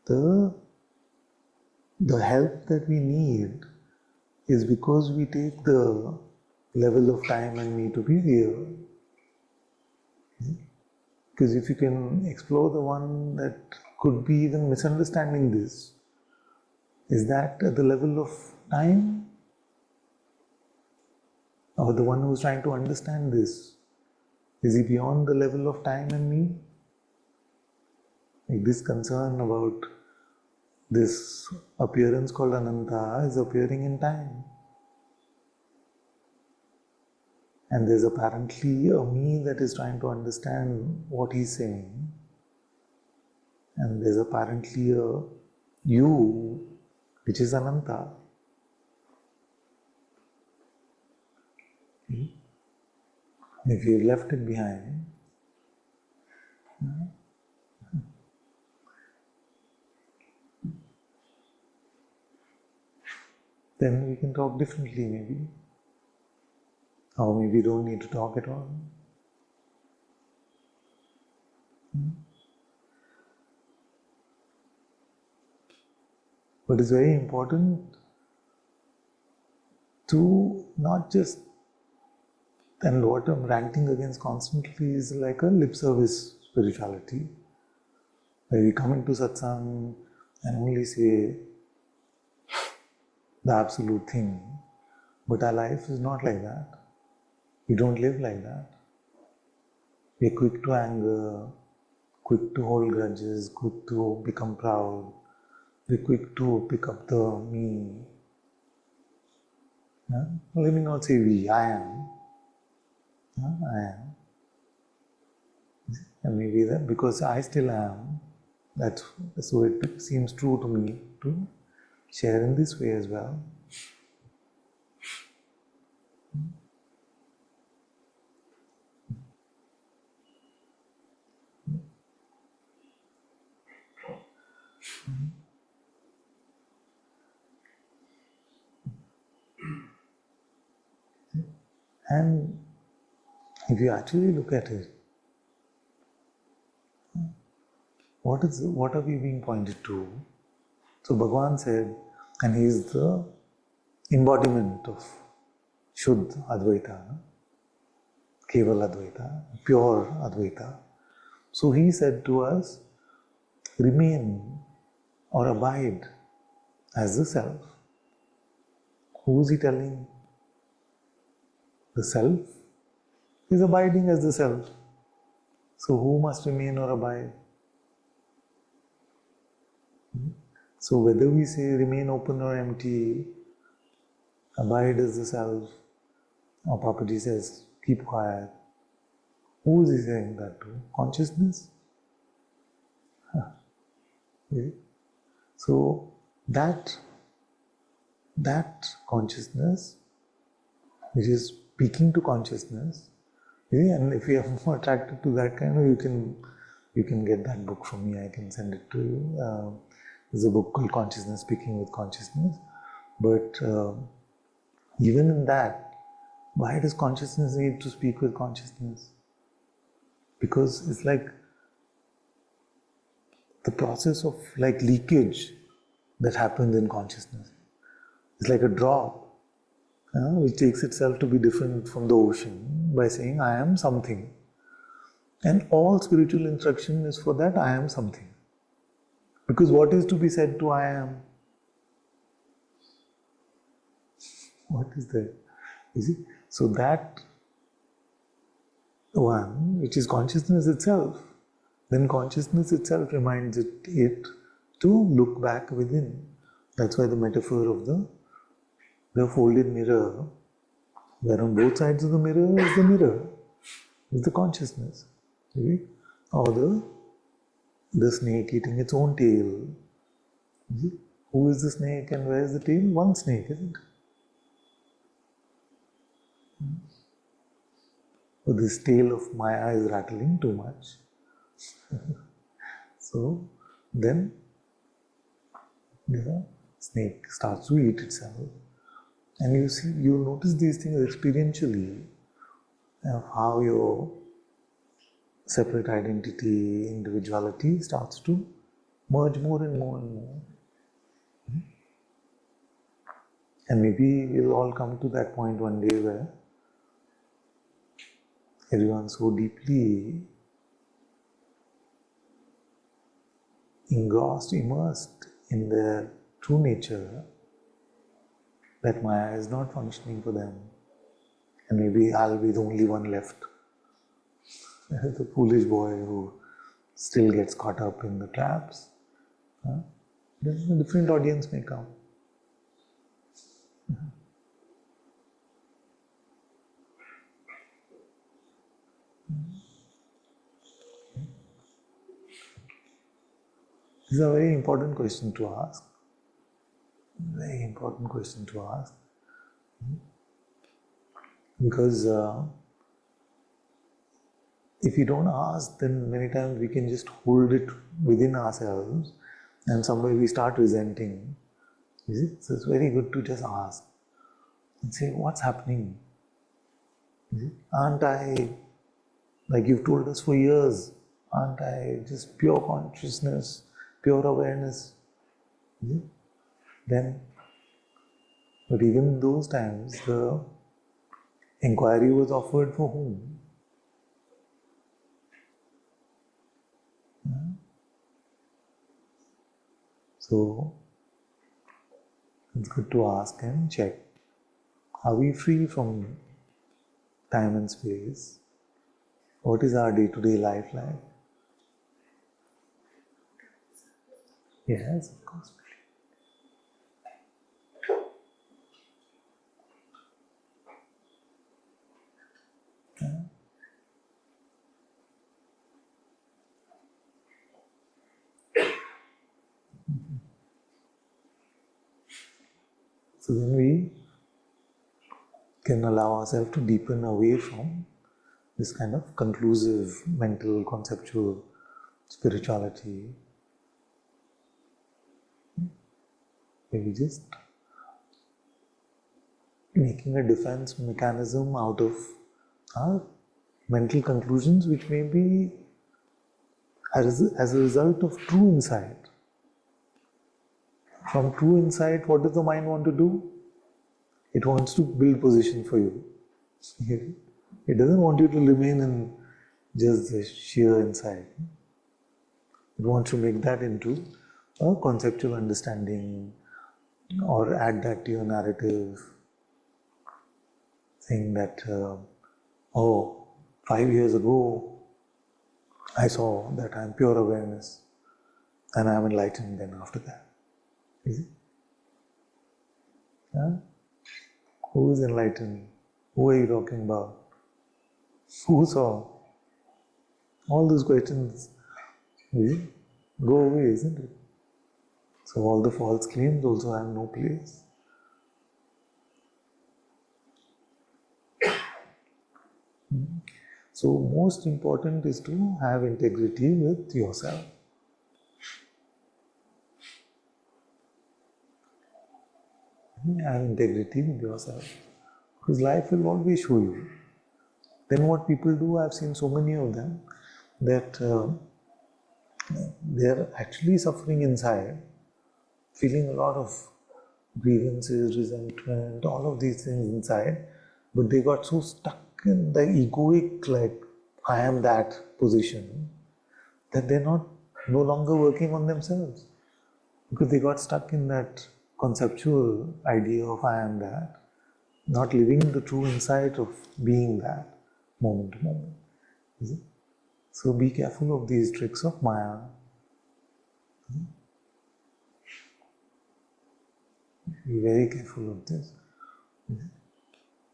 the help that we need is because we take the level of time and me to be real. Because if you can explore the one that could be even misunderstanding this, is that at the level of time? Or the one who's trying to understand this, is he beyond the level of time and me? Like this concern about this appearance called Ananta is appearing in time. And there's apparently a me that is trying to understand what he's saying. And there's apparently a you, which is Ananta. If you've left it behind, then we can talk differently maybe. Or maybe we don't need to talk at all. But it's very important to not just, and what I'm ranting against constantly is like a lip service spirituality. Where we come into Satsang and only say the absolute thing. But our life is not like that. We don't live like that. We're quick to anger, quick to hold grudges, quick to become proud. We're quick to pick up the me. Yeah? Let me not say we, I am. Yeah, I am. And maybe that because I still am, so it seems true to me to share in this way as well. And if you actually look at it, what are we being pointed to? So Bhagavan said, and he is the embodiment of Shuddha Advaita, Keval Advaita, pure Advaita. So he said to us, remain or abide as the self. Who is he telling? The self is abiding as the self. So who must remain or abide? So whether we say remain open or empty, abide as the self, or Papaji says keep quiet, who is he saying that to? Consciousness? Okay. So that consciousness, which is speaking to consciousness, and if you are more attracted to that kind of, you can get that book from me. I can send it to you. There's a book called Consciousness, Speaking with Consciousness. But even in that, why does consciousness need to speak with consciousness? Because it's like the process of like leakage that happens in consciousness. It's like a drop which takes itself to be different from the ocean by saying, I am something. And all spiritual instruction is for that, I am something. Because what is to be said to I am? What is that? You see? So that one, which is consciousness itself, then consciousness itself reminds it to look back within. That's why the metaphor of the folded mirror, where on both sides of the mirror, is the consciousness. See? Or the snake eating its own tail. See? Who is the snake and where is the tail? One snake, isn't it? So this tail of Maya is rattling too much. So then the snake starts to eat itself. And you'll notice these things experientially, of how your separate identity, individuality starts to merge more and more and more. And maybe we'll all come to that point one day where everyone's so deeply engrossed, immersed in their true nature that Maya is not functioning for them. And maybe I'll be the only one left. The foolish boy who still gets caught up in the traps. Then a different audience may come. This is a very important question to ask. Very important question to ask. Because if you don't ask, then many times we can just hold it within ourselves and somewhere we start resenting. Is it? So it's very good to just ask and say, what's happening? Is it? Aren't I, like you've told us for years, aren't I just pure consciousness, pure awareness? Is it? Then, but even in those times, the inquiry was offered for whom? So, it's good to ask and check. Are we free from time and space? What is our day-to-day life like? Yes, of course. So then we can allow ourselves to deepen away from this kind of conclusive, mental, conceptual spirituality. Where we just making a defense mechanism out of our mental conclusions, which may be as a result of true insight. From true insight, what does the mind want to do? It wants to build position for you. It doesn't want you to remain in just the sheer insight. It wants to make that into a conceptual understanding or add that to your narrative, saying that, 5 years ago, I saw that I am pure awareness and I am enlightened then after that. Is it? Huh? Who is enlightened? Who are you talking about? Who saw? All those questions go away, isn't it? So all the false claims also have no place. So most important is to have integrity with yourself. Have integrity with yourself. Because life will always show you. Then what people do, I've seen so many of them, that they're actually suffering inside, feeling a lot of grievances, resentment, all of these things inside, but they got so stuck in the egoic, like, I am that position, that they're no longer working on themselves. Because they got stuck in that conceptual idea of I am that, not living the true insight of being that, moment to moment. Is it? So be careful of these tricks of Maya. Be very careful of this.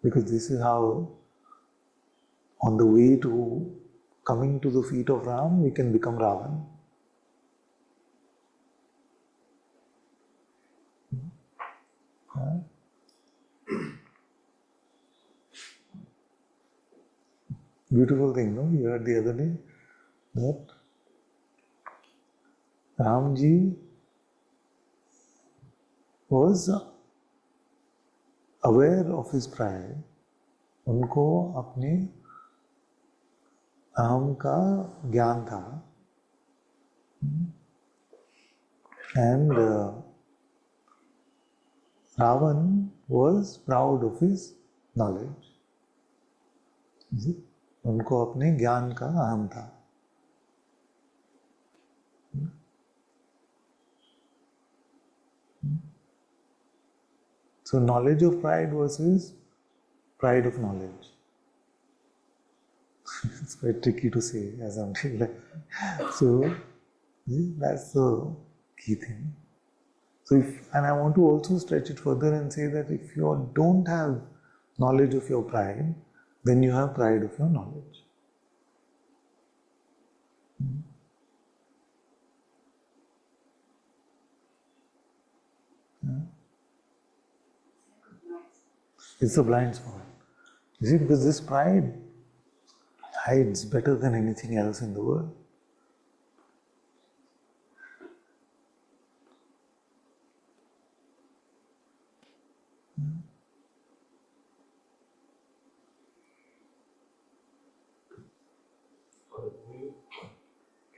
Because this is how, on the way to coming to the feet of Ram, we can become Ravan. Beautiful thing, no? You heard the other day that Ramji was aware of his pride. उनको अपने अहम का ज्ञान था. And Ravan was proud of his knowledge. उनको अपने ज्ञान का अहम था. So knowledge of pride versus pride of knowledge. It's quite tricky to say as I'm saying that. So that's the key thing. So and I want to also stretch it further and say that if you don't have knowledge of your pride, then you have pride of your knowledge. It's a blind spot. You see, because this pride hides better than anything else in the world.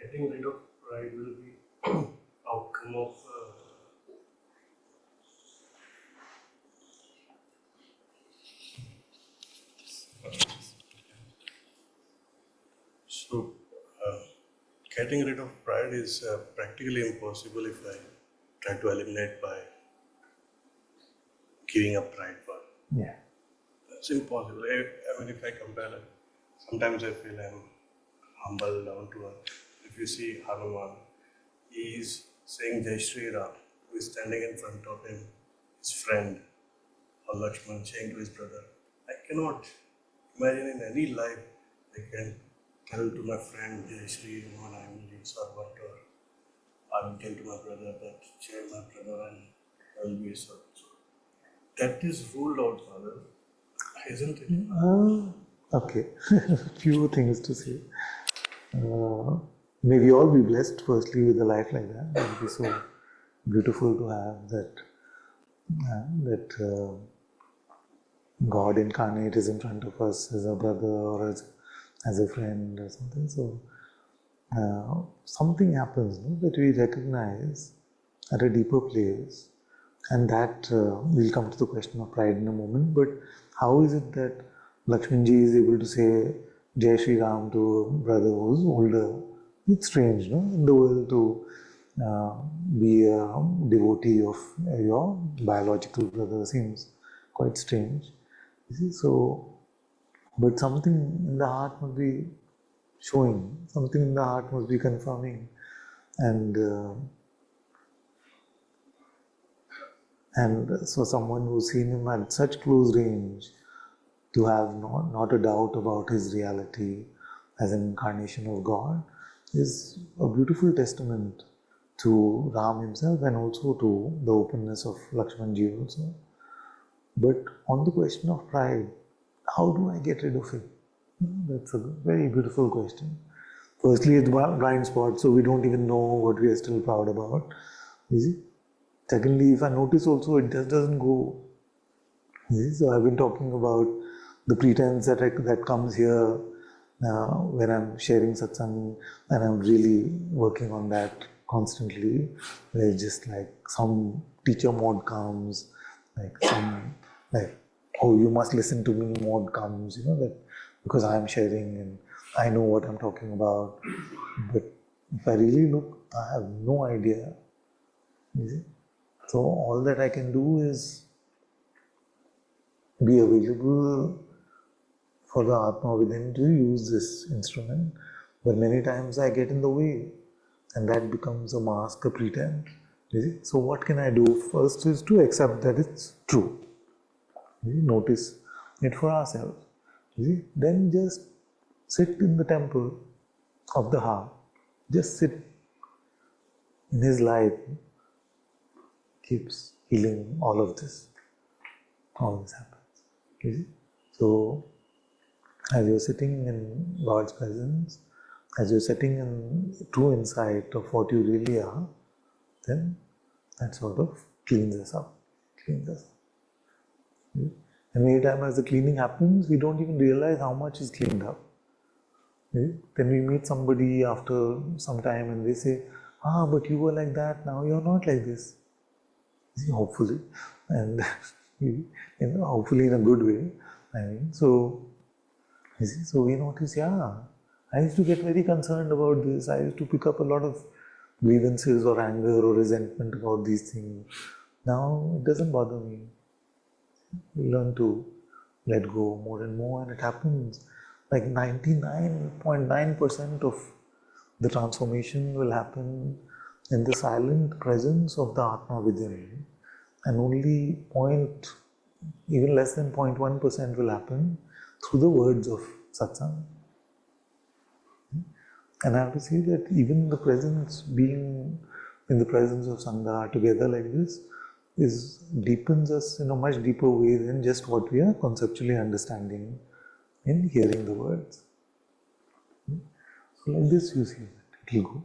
Getting rid of pride will be outcome of getting rid of pride is practically impossible if I try to eliminate by giving up pride for. Yeah. It's impossible. I mean, if I compare it, sometimes I feel I'm humble, down to earth. If you see Hanuman, he is saying Jai Shri Ram, who is standing in front of him, his friend, or Lakshman saying to his brother. I cannot imagine in any life I can tell to my friend Jai Shri Ram, I will be servant, or I will tell to my brother that share my brother and I will be a servant. So that is ruled out, Father, isn't it? Okay, few things to say. May we all be blessed, firstly, with a life like that. It would be so beautiful to have that God incarnate is in front of us as a brother or as a friend or something. So something happens, no, that we recognize at a deeper place, and that we'll come to the question of pride in a moment. But how is it that Lakshmanji is able to say Jai Shri Ram to a brother who's older? It's strange, no, in the world to be a devotee of your biological brother seems quite strange. You see, so, but something in the heart must be showing, something in the heart must be confirming, and so someone who's seen him at such close range, to have not a doubt about his reality as an incarnation of God, is a beautiful testament to Ram himself and also to the openness of Lakshmanji also. But on the question of pride, how do I get rid of it? That's a very beautiful question. Firstly, it's a blind spot, so we don't even know what we are still proud about. You see? Secondly, if I notice also, it just doesn't go. You see? So I've been talking about the pretense that comes here when I'm sharing satsang, and I'm really working on that constantly. There's just like some teacher mode comes, oh, you must listen to me mode comes, that because I'm sharing and I know what I'm talking about. But if I really look, I have no idea. You see? So all that I can do is be available for the Atma within to use this instrument. But many times I get in the way, and that becomes a mask, a pretense. You see? So what can I do? First is to accept that it's true. You see? Notice it for ourselves. You see? Then just sit in the temple of the heart. Just sit in his light. Keeps healing all of this. All this happens. You see? So as you're sitting in God's presence, as you're sitting in true insight of what you really are, then that sort of cleans us up. And many times as the cleaning happens, we don't even realize how much is cleaned up. Then we meet somebody after some time and they say, but you were like that, now you're not like this. Hopefully, and hopefully in a good way. So we notice, I used to get very concerned about this. I used to pick up a lot of grievances or anger or resentment about these things. Now it doesn't bother me. We learn to let go more and more, and it happens. Like 99.9% of the transformation will happen in the silent presence of the Atma within, and only even less than 0.1% will happen through the words of satsang. And I have to say that even the presence, being in the presence of Sangha together like this, deepens us in a much deeper way than just what we are conceptually understanding in hearing the words. So like this you see that it will go.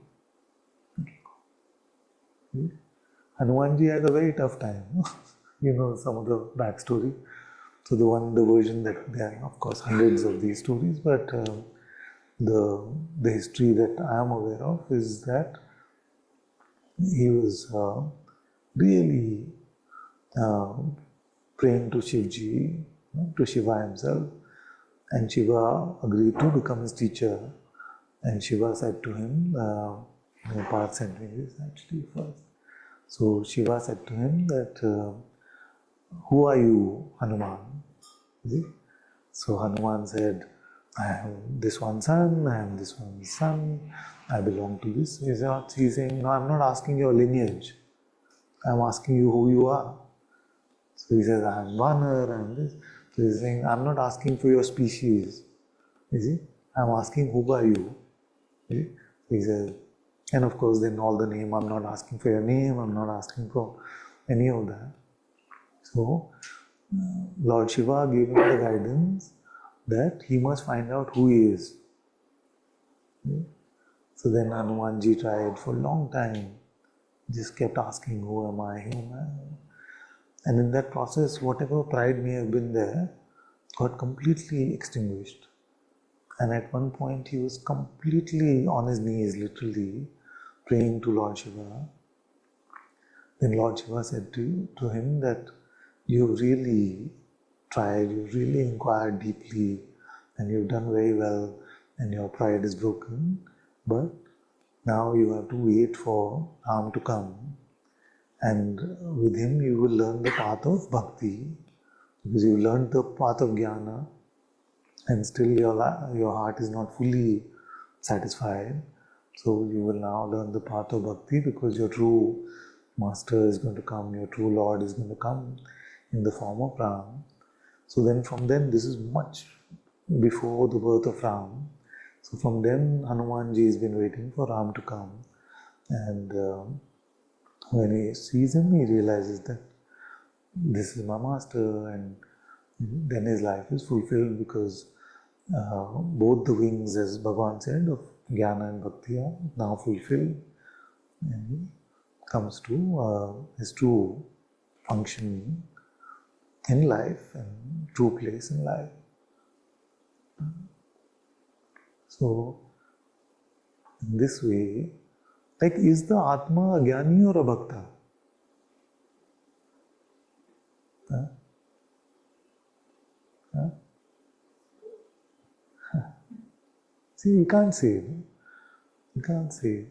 Hanumanji had a very tough time. Some of the backstory. So the version that there are, of course, hundreds of these stories, but the history that I am aware of is that he was really praying to Shivji, to Shiva himself, and Shiva agreed to become his teacher. And Shiva said to him, Part sent me this actually first. So Shiva said to him that, who are you, Hanuman? See? So Hanuman said, I am this one son, I am this one son, I belong to this. He's saying, no, I'm not asking your lineage. I'm asking you who you are. So he says, I am Vanar, I am this. So he's saying, I'm not asking for your species. You see? I'm asking who are you. See? He says, and of course then all the name, I'm not asking for your name, I'm not asking for any of that. So Lord Shiva gave him the guidance that he must find out who he is. So then Hanumanji tried for a long time, just kept asking, who am I, who am I? And in that process, whatever pride may have been there, got completely extinguished. And at one point he was completely on his knees, literally praying to Lord Shiva. Then Lord Shiva said to him that you really tried, you really inquired deeply, and you've done very well, and your pride is broken, but now you have to wait for Ram to come, and with him you will learn the path of bhakti, because you learned the path of jnana, and still your heart is not fully satisfied. So you will now learn the path of bhakti, because your true master is going to come, your true Lord is going to come in the form of Ram. So then from then, this is much before the birth of Ram. So from then, Hanumanji has been waiting for Ram to come. And when he sees him, he realizes that this is my master, and then his life is fulfilled, because both the wings, as Bhagavan said, of Jnana and Bhakti are now fulfilled, and he comes to his true function in life and true place in life. So, in this way, like, is the Atma a Jnani or a Bhakta? Huh? Huh? See, you can't say. You can't say.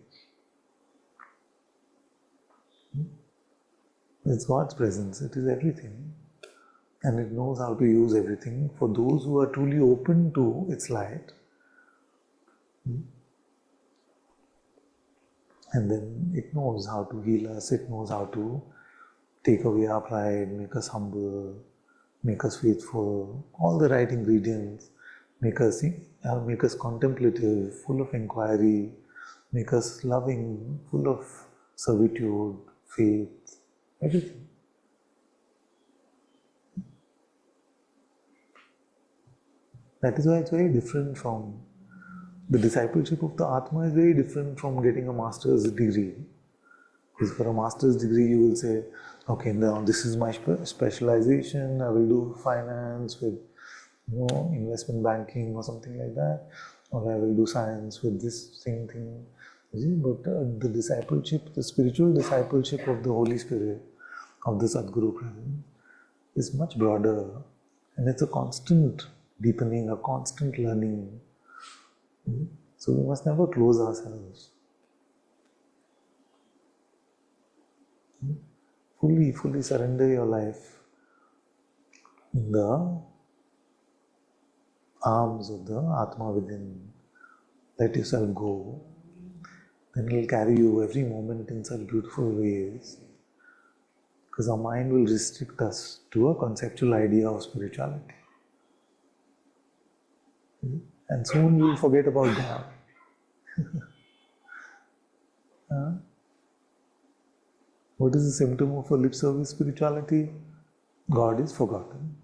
It's God's presence, it is everything. And it knows how to use everything for those who are truly open to its light. And then it knows how to heal us, it knows how to take away our pride, make us humble, make us faithful, all the right ingredients, make us contemplative, full of inquiry, make us loving, full of servitude, faith, everything. That is why it's very different from the discipleship of the Atma is very different from getting a master's degree. Because for a master's degree, you will say, okay, now this is my specialization, I will do finance with investment banking or something like that, or I will do science with this same thing. But the discipleship, the spiritual discipleship of the Holy Spirit, of the Sadguru presence, is much broader, and it's a constant deepening, a constant learning. So we must never close ourselves. Fully surrender your life in the arms of the Atma within. Let yourself go. Then it will carry you every moment in such beautiful ways. Because our mind will restrict us to a conceptual idea of spirituality. And soon you will forget about God. What is the symptom of a lip service spirituality? God is forgotten.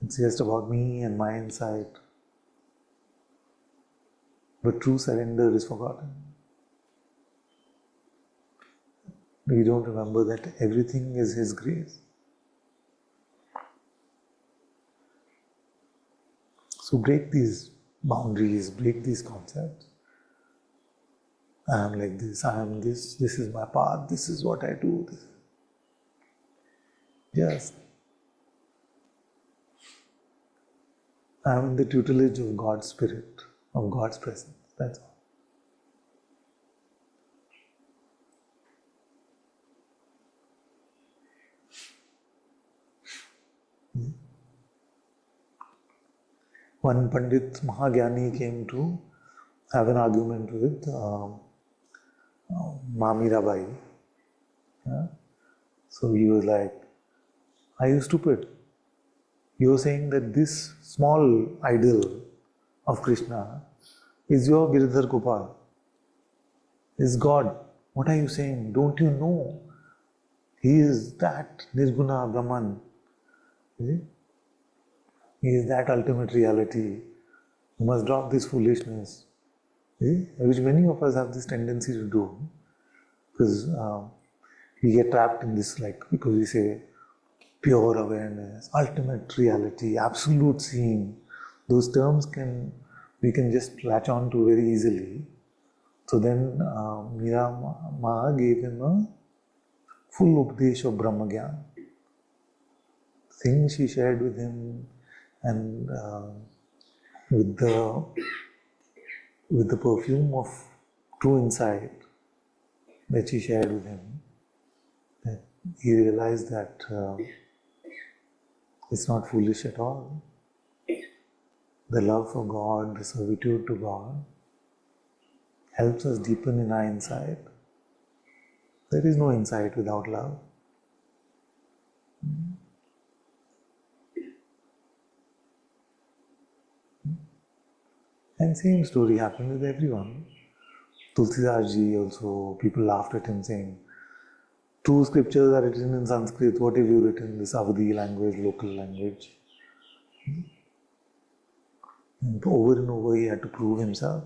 It's just about me and my insight. But true surrender is forgotten. We don't remember that everything is His grace. So break these boundaries, break these concepts. I am like this, I am this is my path, this is what I do. Just, I am in the tutelage of God's Spirit, of God's presence, that's all. One Pandit Mahagyani came to have an argument with Mirabai. So he was like, are you stupid? You are saying that this small idol of Krishna is your Giridhar Gopal, is God. What are you saying? Don't you know? He is that Nirguna Brahman. He is that ultimate reality. You must drop this foolishness. Which many of us have this tendency to do. Because we get trapped in this, like, because we say, pure awareness, ultimate reality, absolute seeing. Those terms we can just latch on to very easily. So then Meera Ma gave him a full Updesh of Brahma Gyan. Things she shared with him, and with the perfume of true insight that she shared with him, that he realized that it's not foolish at all. The love for God, the servitude to God, helps us deepen in our insight. There is no insight without love. And same story happened with everyone. Tulsidas ji also, people laughed at him saying, two scriptures are written in Sanskrit, what have you written in this Avadi language, local language? And over he had to prove himself.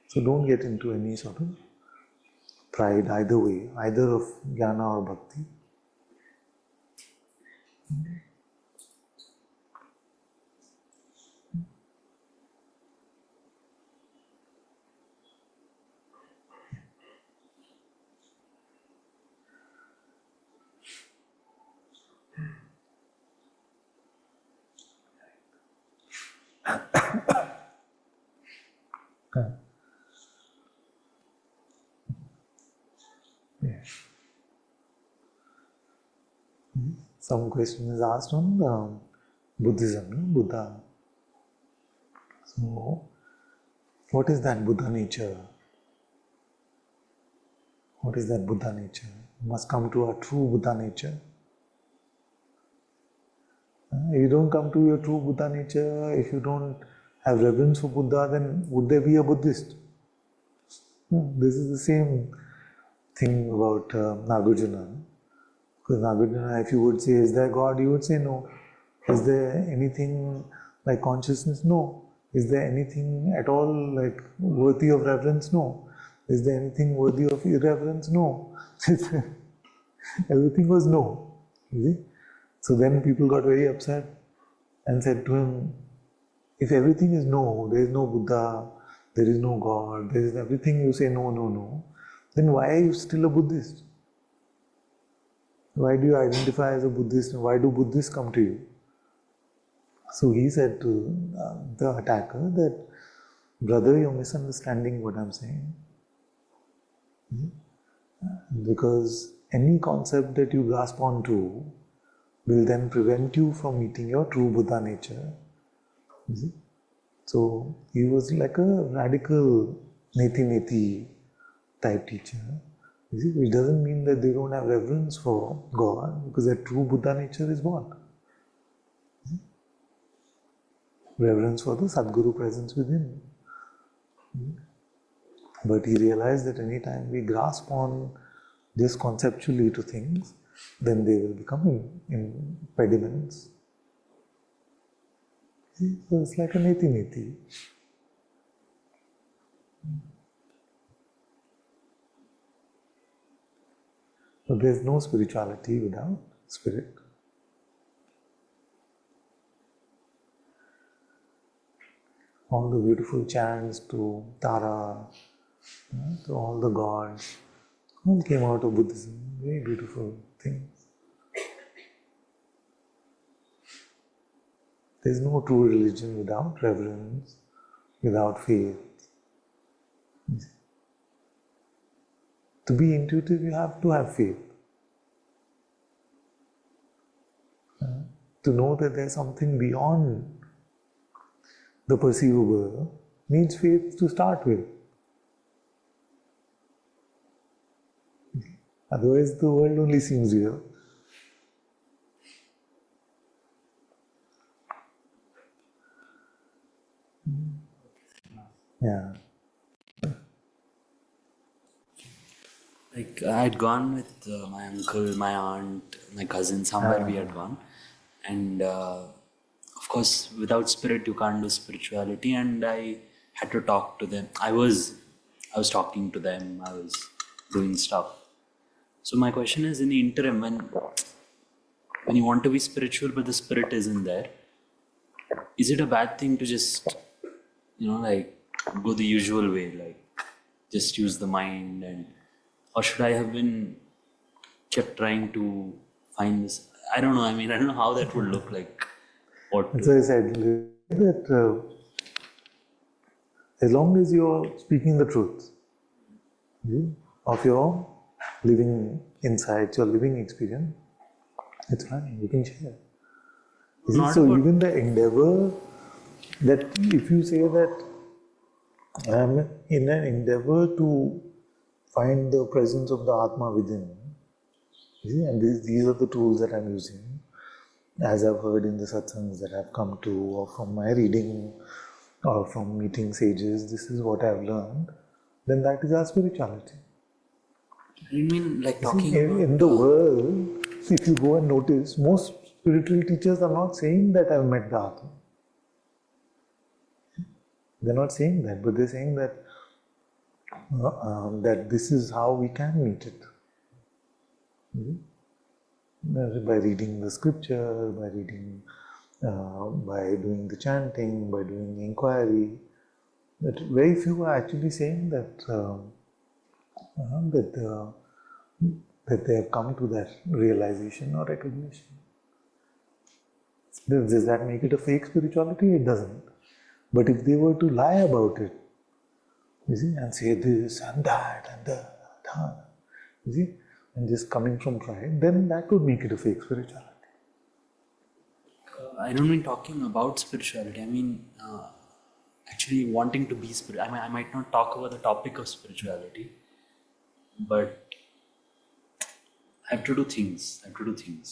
So don't get into any sort of pride either way, either of jnana or bhakti. Yeah. Some question is asked on Buddhism, no? Buddha. So, what is that Buddha nature? What is that Buddha nature? You must come to a true Buddha nature. If you don't come to your true Buddha nature, if you don't have reverence for Buddha, then would there be a Buddhist? This is the same thing about Nagarjuna. Because Nagarjuna, if you would say, is there God? You would say no. Is there anything like consciousness? No. Is there anything at all like worthy of reverence? No. Is there anything worthy of irreverence? No. Everything was no. You see? So then people got very upset and said to him, if everything is no, there is no Buddha, there is no God, there is everything you say no, no, no, then why are you still a Buddhist? Why do you identify as a Buddhist? Why do Buddhists come to you? So he said to the attacker that, brother, you're misunderstanding what I'm saying. Because any concept that you grasp onto will then prevent you from meeting your true Buddha nature. You see? So he was like a radical neti-neti type teacher. You see? Which doesn't mean that they don't have reverence for God, because their true Buddha nature is what? Reverence for the Sadguru presence within. But he realized that anytime we grasp on just conceptually to things, then they will become impediments. See? So it's like a neti-neti. So there's no spirituality without spirit. All the beautiful chants to Tara, to all the gods, all came out of Buddhism. Very beautiful things. There's no true religion without reverence, without faith. To be intuitive, you have to have faith. To know that there's something beyond the perceivable needs faith to start with. Otherwise, the world only seems real. Yeah. Like I had gone with my uncle, my aunt, my cousin, somewhere we had gone. And of course, without spirit, you can't do spirituality. And I had to talk to them. I was talking to them. I was doing stuff. So my question is, in the interim, when you want to be spiritual but the spirit isn't there, is it a bad thing to just, like go the usual way, like just use the mind, or should I have been kept trying to find this? I don't know. I don't know how that would look like. As I said, that as long as you're speaking the truth of your living insights, your living experience, it's fine. You can share. So even the endeavor that if you say that I'm in an endeavor to find the presence of the Atma within, and these are the tools that I'm using, as I've heard in the satsangs that I've come to, or from my reading, or from meeting sages, this is what I've learned, then that is our spirituality. You mean like talking in the world, if you go and notice, most spiritual teachers are not saying that I've met the Atma. They're not saying that, but they're saying that that this is how we can meet it. By reading the scripture, by reading, by doing the chanting, by doing the inquiry. That very few are actually saying that that they have come to that realization or recognition. Does that make it a fake spirituality? It doesn't. But if they were to lie about it, and say this and that and that, and just coming from pride, then that would make it a fake spirituality. I don't mean talking about spirituality. I mean actually wanting to be spiritual. I might not talk about the topic of spirituality, but I have to do things.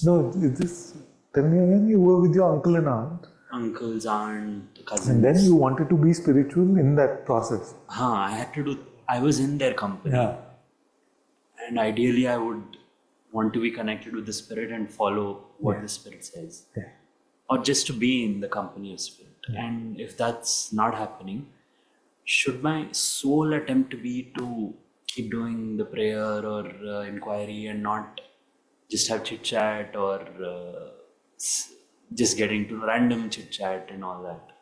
No, tell me again, you were with your uncle and aunt. Uncles, aunt, cousins. And then you wanted to be spiritual in that process. I was in their company. Yeah. And ideally I would want to be connected with the spirit and follow what the spirit says. Yeah. Or just to be in the company of spirit. And if that's not happening, should my sole attempt be to keep doing the prayer or inquiry and not just have chit chat or just get into random chit chat and all that?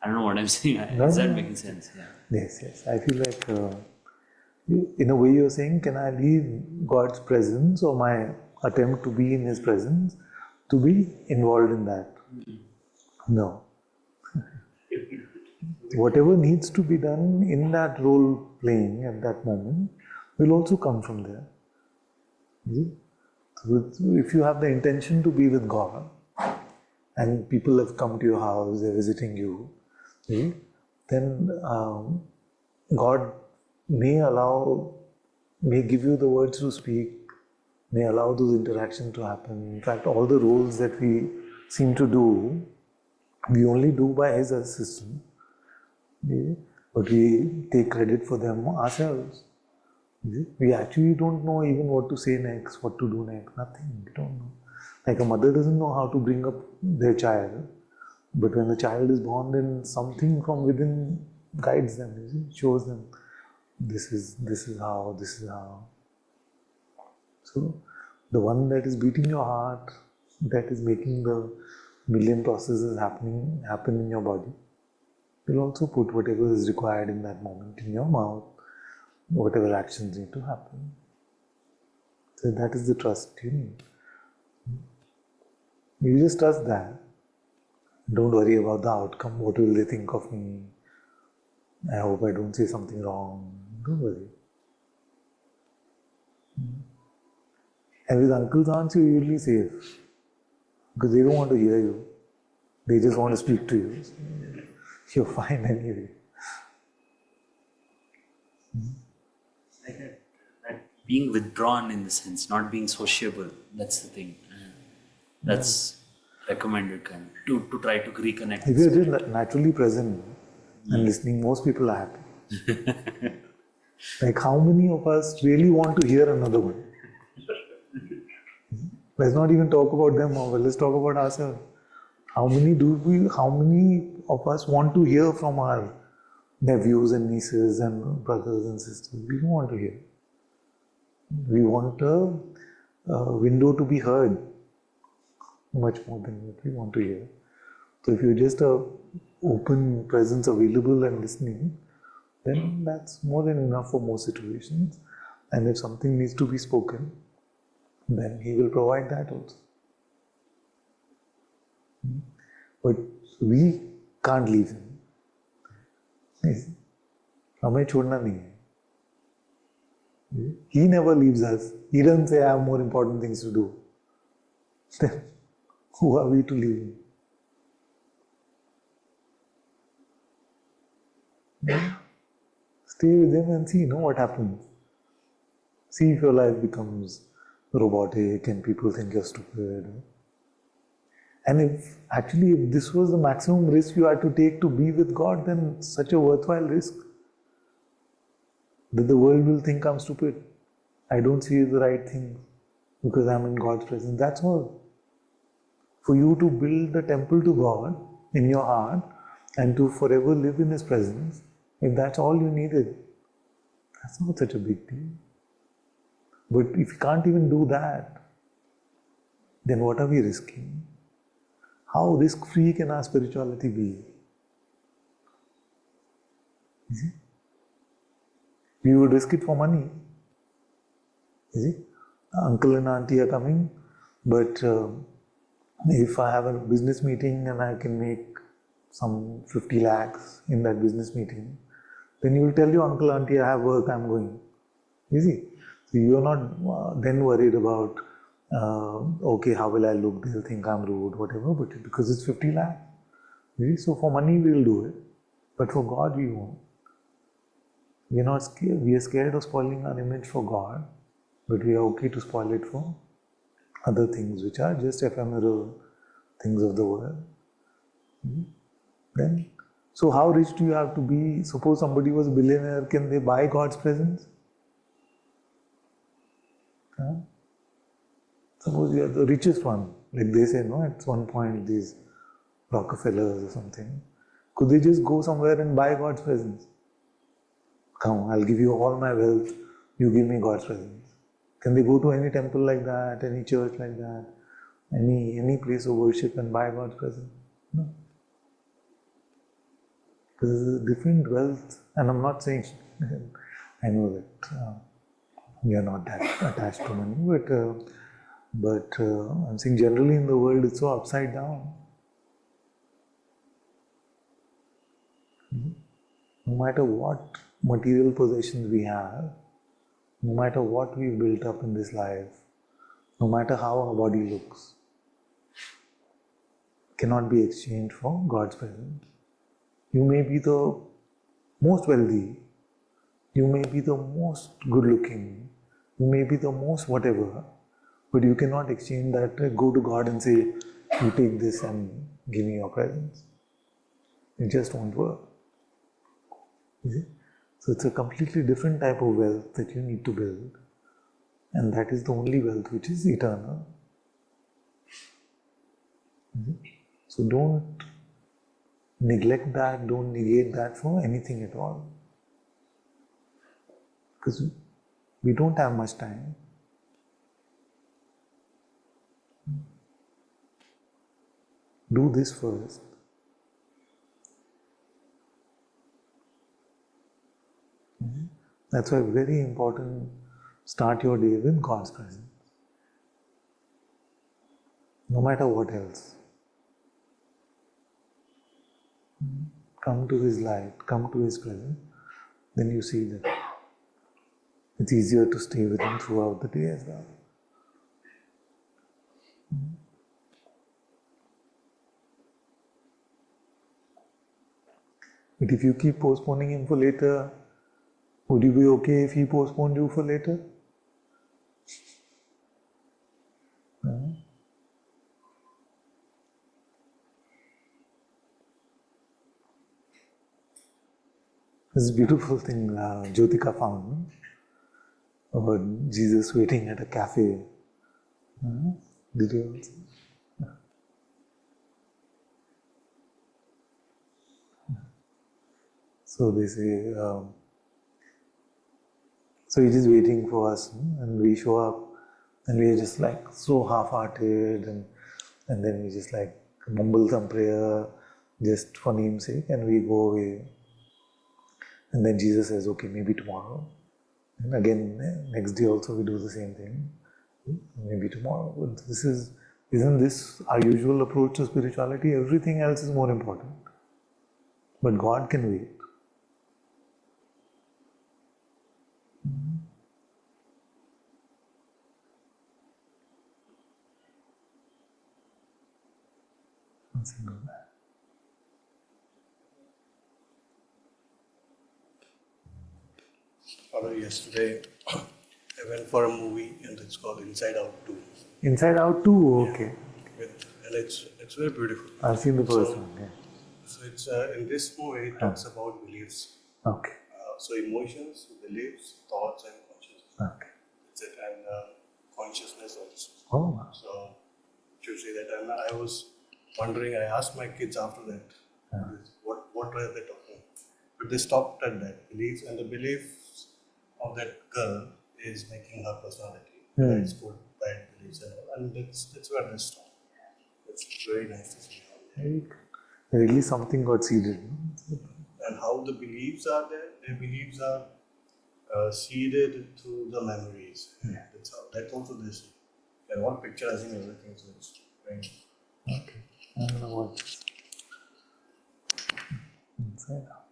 I don't know what I'm saying. Is that making sense? Yeah. Yes. I feel like in a way you're saying, can I leave God's presence or my attempt to be in His presence to be involved in that? No. Whatever needs to be done in that role playing at that moment will also come from there. So if you have the intention to be with God and people have come to your house, they're visiting you, then God may give you the words to speak, may allow those interactions to happen. In fact, all the roles that we seem to do, we only do by His assistance. But we take credit for them ourselves. We actually don't know even what to say next, what to do next, nothing. We don't know. Like a mother doesn't know how to bring up their child, but when the child is born, then something from within guides them, shows them this is how. So the one that is beating your heart, that is making the million processes happen in your body, will also put whatever is required in that moment in your mouth, whatever actions need to happen. So that is the trust you need. You just trust that. Don't worry about the outcome. What will they think of me? I hope I don't say something wrong. Don't worry. And with uncles, aunts, you're usually safe. Because they don't want to hear you. They just want to speak to you. You're fine anyway. Like that being withdrawn in the sense, not being sociable, that's the thing. That's recommended kind of, to try to reconnect. If you're just naturally present and listening, most people are happy. Like how many of us really want to hear another one? Let's not even talk about them over. Let's talk about ourselves. How many of us want to hear from our nephews and nieces and brothers and sisters? We don't want to hear. We want a window to be heard much more than what we want to hear. So if you're just a open presence available and listening, then that's more than enough for most situations. And if something needs to be spoken, then he will provide that also. But we can't leave him. हमें छोड़ना नहीं है. He never leaves us. He doesn't say, I have more important things to do. Then who are we to leave him? Stay with him and see, what happens. See if your life becomes robotic and people think you're stupid. And if this was the maximum risk you had to take to be with God, then such a worthwhile risk. That the world will think I'm stupid. I don't see the right things because I'm in God's presence. That's all. For you to build a temple to God in your heart and to forever live in His presence, if that's all you needed, that's not such a big deal. But if you can't even do that, then what are we risking? How risk-free can our spirituality be? Is it? We would risk it for money. Is it? Uncle and auntie are coming, but if I have a business meeting and I can make some 50 lakhs in that business meeting, then you will tell your uncle, auntie, I have work, I'm going. Is it? So you are not then worried about, okay, how will I look? They'll think I'm rude, whatever, but because it's 50 lakhs. So for money we will do it, but for God we won't. We are not scared. We are scared of spoiling our image for God, but we are okay to spoil it for other things which are just ephemeral things of the world. Then, so how rich do you have to be? Suppose somebody was a billionaire, can they buy God's presence? Suppose you are the richest one, like they say, at one point, these Rockefellers or something. Could they just go somewhere and buy God's presence? Come, I'll give you all my wealth, you give me God's presence. Can they go to any temple like that, any church like that, any place of worship and buy God's presence? No. Because there's a different wealth, and I'm not saying, I know that we are not that attached to money, but I'm saying generally in the world it's so upside down. No matter what material possessions we have, no matter what we've built up in this life, no matter how our body looks, cannot be exchanged for God's presence. You may be the most wealthy, you may be the most good looking, you may be the most whatever, but you cannot exchange that, go to God and say, you take this and give me your presence. It just won't work. Is it? So it's a completely different type of wealth that you need to build, and that is the only wealth which is eternal. So don't neglect that, don't negate that for anything at all. Because we don't have much time. Do this first. That's why very important, start your day with God's presence. No matter what else. Come to His light, come to His presence, then you see that it's easier to stay with Him throughout the day as well. But if you keep postponing Him for later, would you be okay if He postponed you for later? No? This beautiful thing Jyotika found about Jesus waiting at a cafe. Did you also? So they say, So he's just waiting for us, and we show up, and we're just like so half-hearted, and then we just like mumble some prayer just for name's sake, and we go away. And then Jesus says, okay, maybe tomorrow. And again, next day also we do the same thing. Maybe tomorrow. But isn't this our usual approach to spirituality? Everything else is more important. But God can wait. Nothing like that. Although yesterday I went for a movie and it's called Inside Out 2. Inside Out too, okay. And it's very beautiful. I've seen the first one, yeah. So it's in this movie it talks about beliefs. Okay, So emotions, beliefs, thoughts, and consciousness. okay. That's it, and consciousness also. Oh, wow. So to say that, and I was wondering. I asked my kids after that, what were they talking? But they stopped at that beliefs, and the beliefs of that girl is making her personality. It's good, bad beliefs, and all, and that's where they stop. It's very nice to see how they, Very good. Really something got seeded. No? and how the beliefs are there. Their beliefs are seeded through the memories. Yeah. That's also they see. They're all picturizing everything, so it's very nice. Okay. I'm gonna watch this. Inside Out.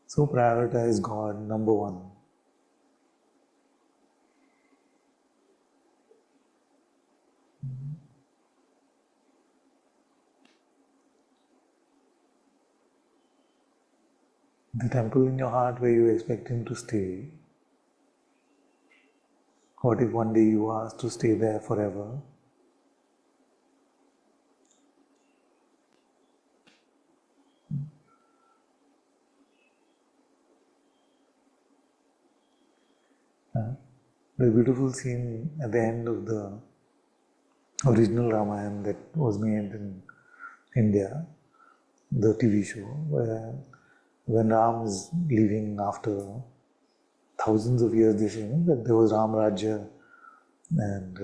So prioritize God, number one. The temple in your heart where you expect Him to stay. What if one day you ask to stay there forever? The beautiful scene at the end of the original Ramayana that was made in India, the TV show, where when Ram is leaving after thousands of years, they say that there was Ram Rajya, and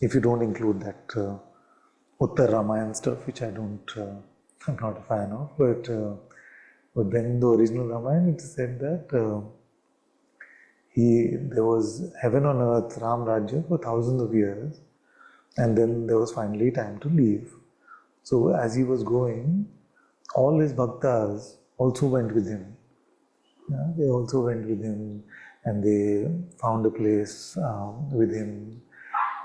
if you don't include that Uttar Ramayana stuff, which I'm not a fan of, but then in the original Ramayana it said that there was heaven on earth, Ram Rajya, for thousands of years, and then there was finally time to leave. So as he was going, all his bhaktas also went with him. Yeah, they also went with him, and they found a place with him.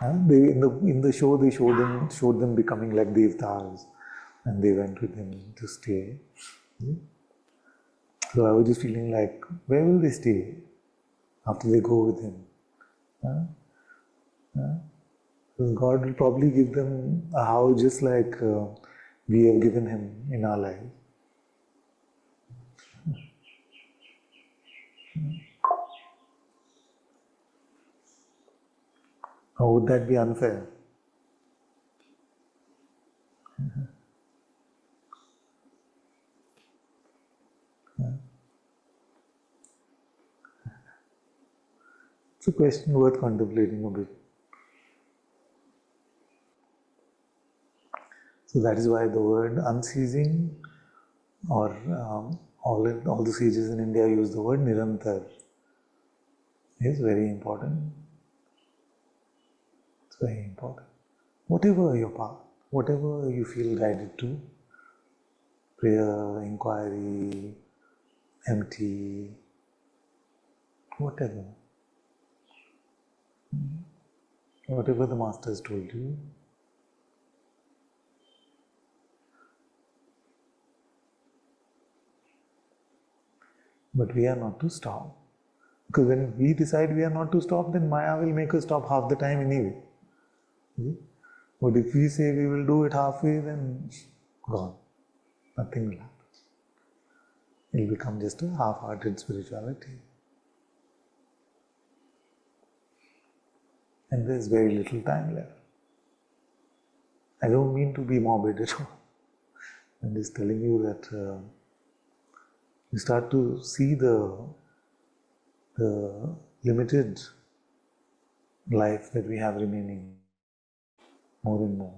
In the show they showed them becoming like devtas, and they went with him to stay. So I was just feeling like, where will they stay after they go with him? Because God will probably give them a house just like we have given him in our life. Or would that be unfair? It's a question worth contemplating a bit. So that is why the word unceasing, or all the sages in India use the word nirantar. It's very important. It's very important. Whatever your path, whatever you feel guided to, prayer, inquiry, empty, whatever. Whatever the Master has told you. But we are not to stop. Because when we decide we are not to stop, then Maya will make us stop half the time anyway. But if we say we will do it halfway, then gone. Nothing will happen. It will become just a half-hearted spirituality. And there's very little time left. I don't mean to be morbid at all. and is telling you that you start to see the limited life that we have remaining more and more.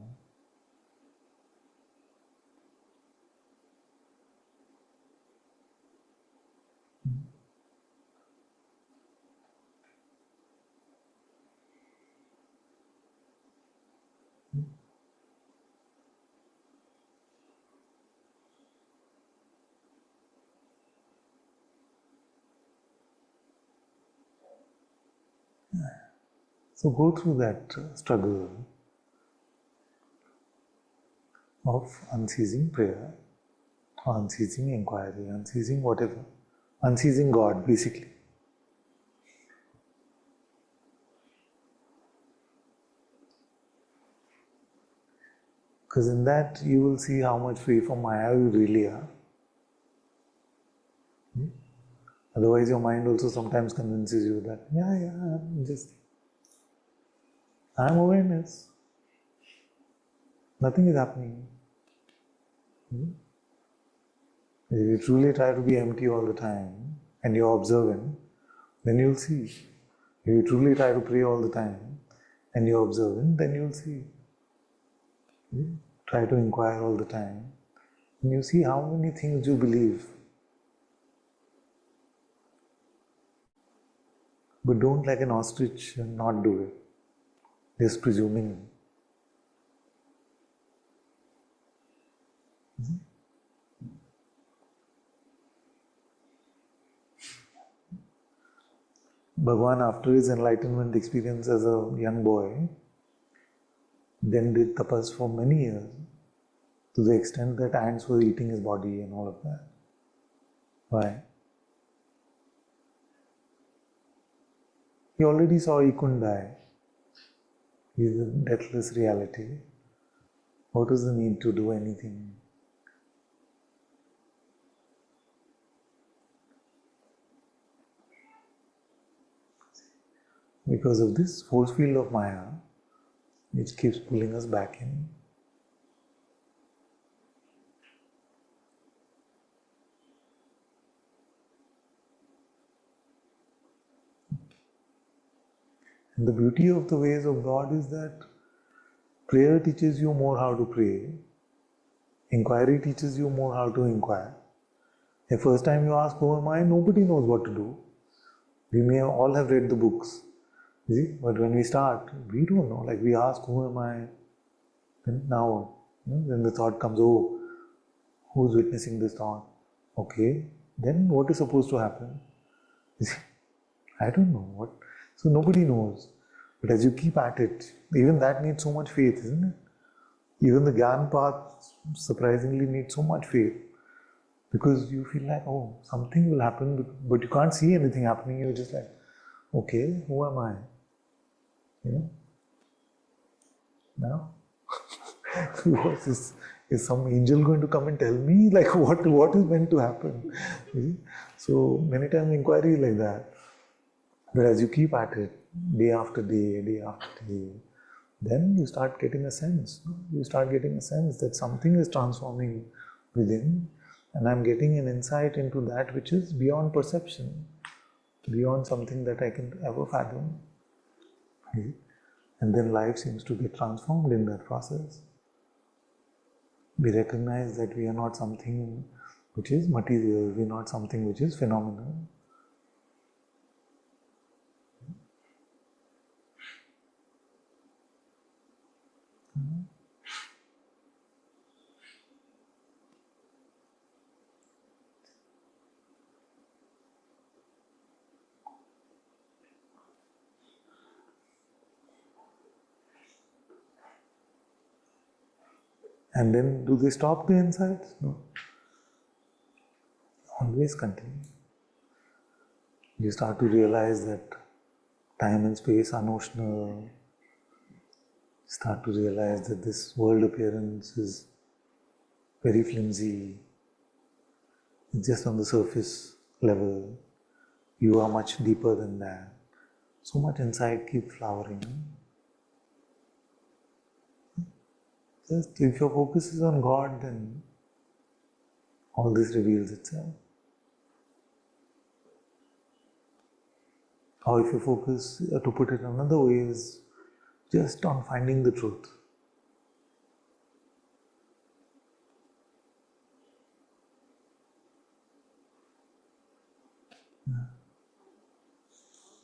So go through that struggle of unceasing prayer, unceasing inquiry, unceasing whatever, unceasing God basically. Because in that you will see how much free from Maya you really are. Otherwise your mind also sometimes convinces you that, I'm awareness. Nothing is happening. If you truly try to be empty all the time and you're observant, then you'll see. If you truly try to pray all the time and you're observant, then you'll see. Try to inquire all the time and you see how many things you believe. But don't like an ostrich and not do it. Just presuming. Bhagavan, after his enlightenment experience as a young boy, then did tapas for many years, to the extent that ants were eating his body and all of that. Why? He already saw he couldn't die. He is a deathless reality. What is the need to do anything? Because of this force field of Maya, which keeps pulling us back in. And the beauty of the ways of God is that prayer teaches you more how to pray. Inquiry teaches you more how to inquire. The first time you ask, who am I? Nobody knows what to do. We may all have read the books. You see? But when we start, we don't know. Like we ask, who am I? Then now, then the thought comes, oh, who's witnessing this thought? Okay, then what is supposed to happen? You see? I don't know what. So nobody knows. But as you keep at it, even that needs so much faith, isn't it? Even the Gyan path surprisingly needs so much faith. Because you feel like, oh, something will happen, but you can't see anything happening. You're just like, okay, who am I? Now? Is some angel going to come and tell me like what is meant to happen? So many times inquiry is like that. But as you keep at it, day after day after day, then you start getting a sense. You start getting a sense that something is transforming within, and I'm getting an insight into that which is beyond perception, beyond something that I can ever fathom. And then life seems to get transformed in that process. We recognize that we are not something which is material, we are not something which is phenomenal. And then do they stop the insights? No. Always continue. You start to realize that time and space are notional. Start to realize that this world appearance is very flimsy. It's just on the surface level. You are much deeper than that. So much insight keeps flowering. Just if your focus is on God, then all this reveals itself. Or if you focus, to put it another way, is just on finding the truth.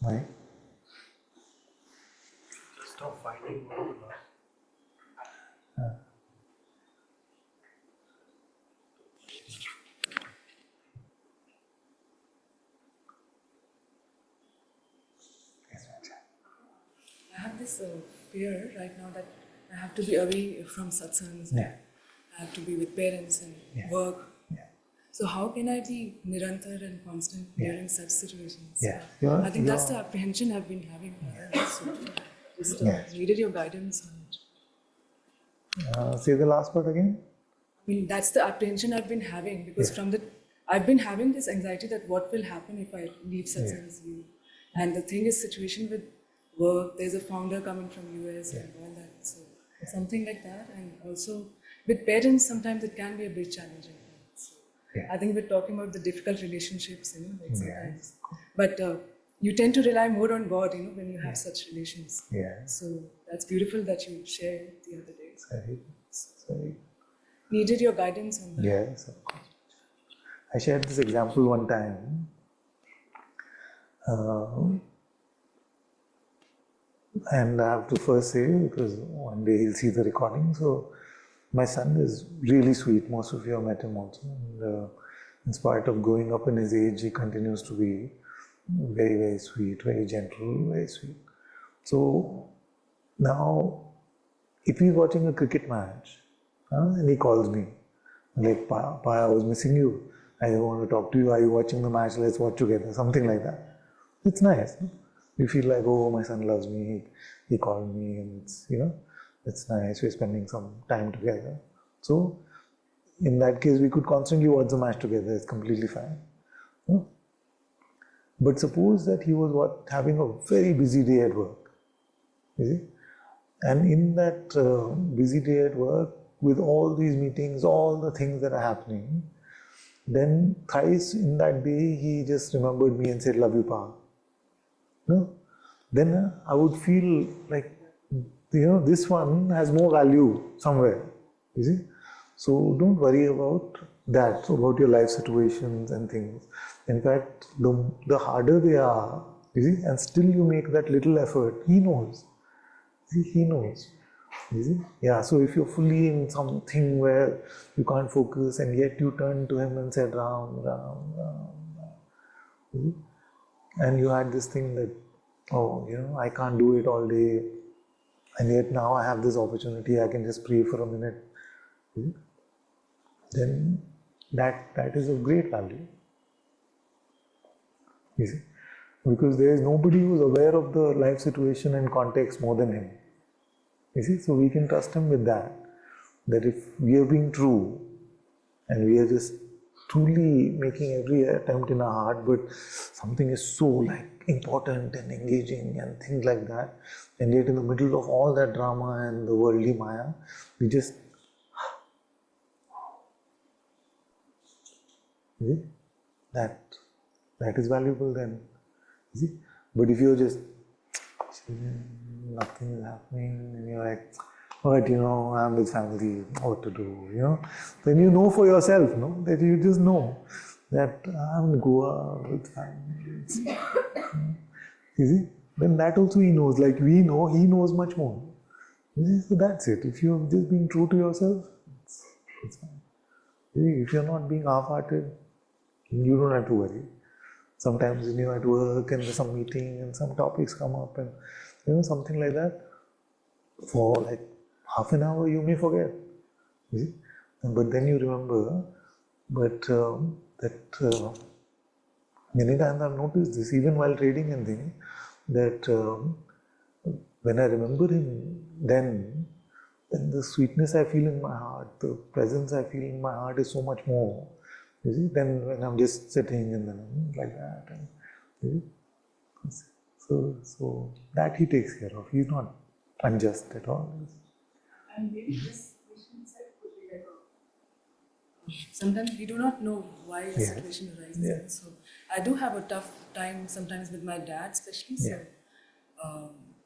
Right? Just stop finding what you lost. I have this fear right now that I have to be away from satsangs. Yeah. I have to be with parents and Yeah. work. Yeah. So how can I be nirantar and constant during such situations? Yeah. I think that's the apprehension I've been having. So just needed your guidance on it. Say the last part again. I mean, that's the apprehension I've been having because I've been having this anxiety that what will happen if I leave satsangs view. And the thing is, situation with work, there's a founder coming from US and all that. So something like that. And also with parents, sometimes it can be a bit challenging. So I think we're talking about the difficult relationships, like sometimes. But you tend to rely more on God, when you have such relations. Yeah. So that's beautiful that you shared the other day. Sorry. Needed your guidance on that. Yes, of course. I shared this example one time. And I have to first say, because one day he'll see the recording, so my son is really sweet. Most of you have met him also. And in spite of growing up in his age, he continues to be very, very sweet, very gentle, very sweet. So now, if he's watching a cricket match, and he calls me, like, Pa, I was missing you. I want to talk to you. Are you watching the match? Let's watch together. Something like that. It's nice. No? You feel like, oh, my son loves me. He called me, and it's nice. We're spending some time together. So, in that case, we could constantly watch the match together. It's completely fine. No? But suppose that he was having a very busy day at work. You see? And in that busy day at work, with all these meetings, all the things that are happening, then thrice in that day, he just remembered me and said, love you, Pa. No? Then I would feel like, this one has more value somewhere. You see? So don't worry about that, about your life situations and things. In fact, the harder they are, you see, and still you make that little effort, he knows. See, he knows. You see? Yeah, so if you're fully in something where you can't focus and yet you turn to him and said, Ram, Ram, Ram, Ram. You see? And you had this thing that, I can't do it all day, and yet now I have this opportunity, I can just pray for a minute. You see? Then that is of great value. You see? Because there is nobody who is aware of the life situation and context more than him. You see? So we can trust him with that. That if we are being true and we are just truly making every attempt in our heart, but something is so important and engaging and things like that, and yet in the middle of all that drama and the worldly maya, we just see? That is valuable then. You see? But if you're just nothing is happening and you're like, but I'm with family, what to do, then you know for yourself, that you just know that I'm in Goa with family. You see? Then that also he knows, like we know, he knows much more. You see? So that's it. If you're just being true to yourself, it's fine. You see? If you're not being half-hearted, you don't have to worry. Sometimes when you're at work and there's some meeting and some topics come up and something like that, for like half an hour you may forget. You see? But then you remember, that many times I've noticed this, even while trading and things, that when I remember him, then the sweetness I feel in my heart, the presence I feel in my heart is so much more. You see, then when I'm just sitting and then like that, and you see? So that he takes care of. He's not unjust at all. And maybe this question set could be like sometimes we do not know why a Yeah. situation arises. Yeah. So I do have a tough time sometimes with my dad, especially. So,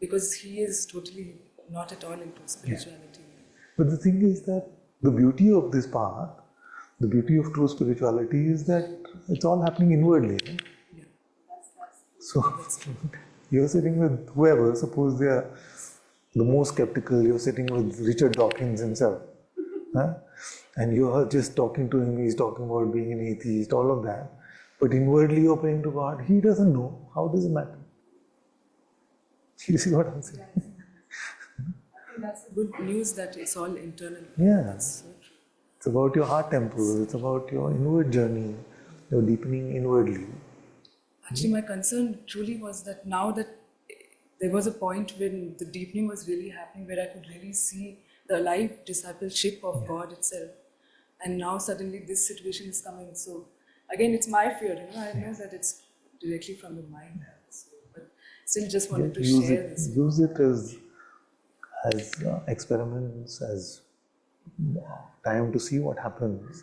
because he is totally not at all into spirituality. But the thing is that the beauty of this path, the beauty of true spirituality is that it's all happening inwardly. No? Yeah. So you're sitting with whoever, suppose they are the most skeptical, you're sitting with Richard Dawkins himself. Huh? And you're just talking to him, he's talking about being an atheist, all of that. But inwardly you're praying to God, he doesn't know. How does it matter? You see what I'm saying? I think that's the good news that it's all internal. Yeah. That's so true. It's about your heart temple, it's about your inward journey, your deepening inwardly. Actually, my concern truly was that now that there was a point when the deepening was really happening, where I could really see the alive discipleship of God itself. And now suddenly this situation is coming. So again, it's my fear. I know that it's directly from the mind. So, but still, just wanted to share this. Use it as experiments, as time to see what happens.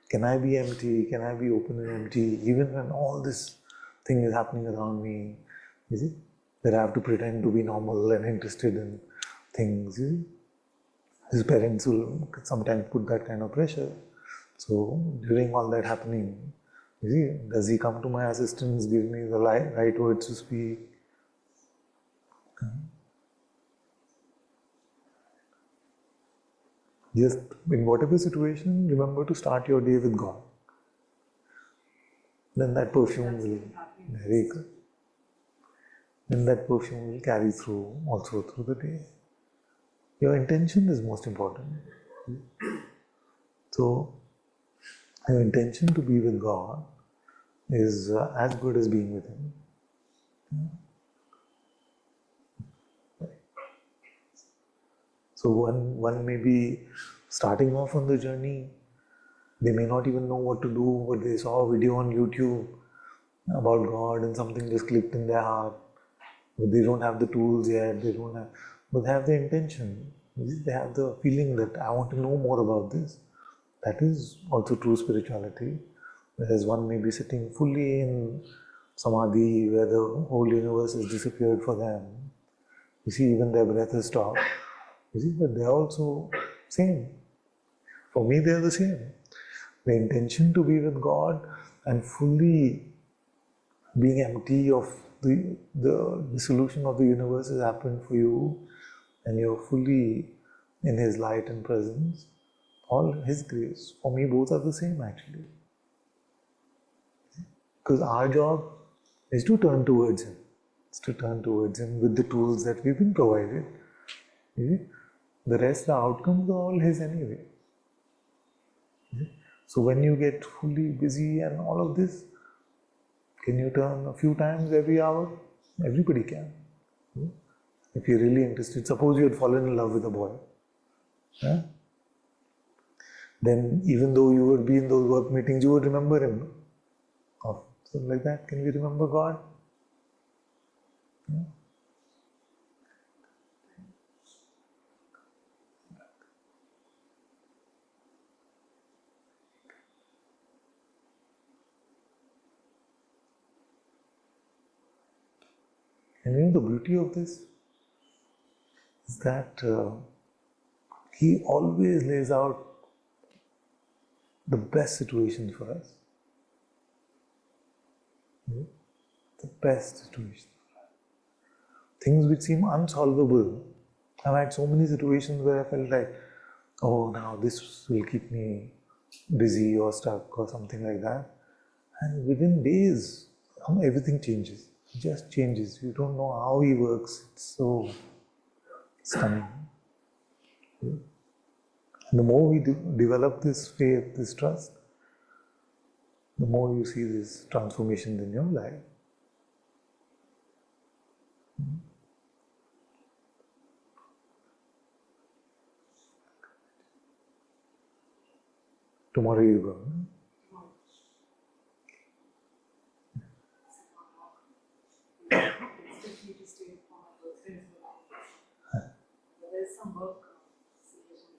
Can I be empty? Can I be open and empty? Even when all this thing is happening around me, you see? That I have to pretend to be normal and interested in things, you see? His parents will sometimes put that kind of pressure. So during all that happening, you see, does he come to my assistance, give me the right words to speak? Just in whatever situation, remember to start your day with God. Then that perfume will, very good. Then that perfume will carry through also through the day. Your intention is most important. So, your intention to be with God is as good as being with Him. So one may be starting off on the journey, they may not even know what to do, but they saw a video on YouTube about God and something just clicked in their heart. But they don't have the tools yet, but they have the intention. They have the feeling that I want to know more about this. That is also true spirituality. Whereas one may be sitting fully in samadhi where the whole universe has disappeared for them. You see, even their breath has stopped. You see, but they are also same. For me, they are the same. The intention to be with God and fully being empty of the dissolution of the universe has happened for you, and you're fully in His light and presence, all His grace. For me, both are the same actually. Because our job is to turn towards Him. It's to turn towards Him with the tools that we've been provided. You see? The rest, the outcomes are all His anyway. So when you get fully busy and all of this, can you turn a few times every hour? Everybody can. If you're really interested, suppose you had fallen in love with a boy. Then even though you would be in those work meetings, you would remember him. So like that, can we remember God? And the beauty of this is that He always lays out the best situations for us. The best situations for us. Things which seem unsolvable. I've had so many situations where I felt like, oh, now this will keep me busy or stuck or something like that. And within days, everything changes. It just changes. You don't know how He works. It's so stunning. And the more we develop this faith, this trust, the more you see these transformations in your life. Tomorrow you go. There's some work situation.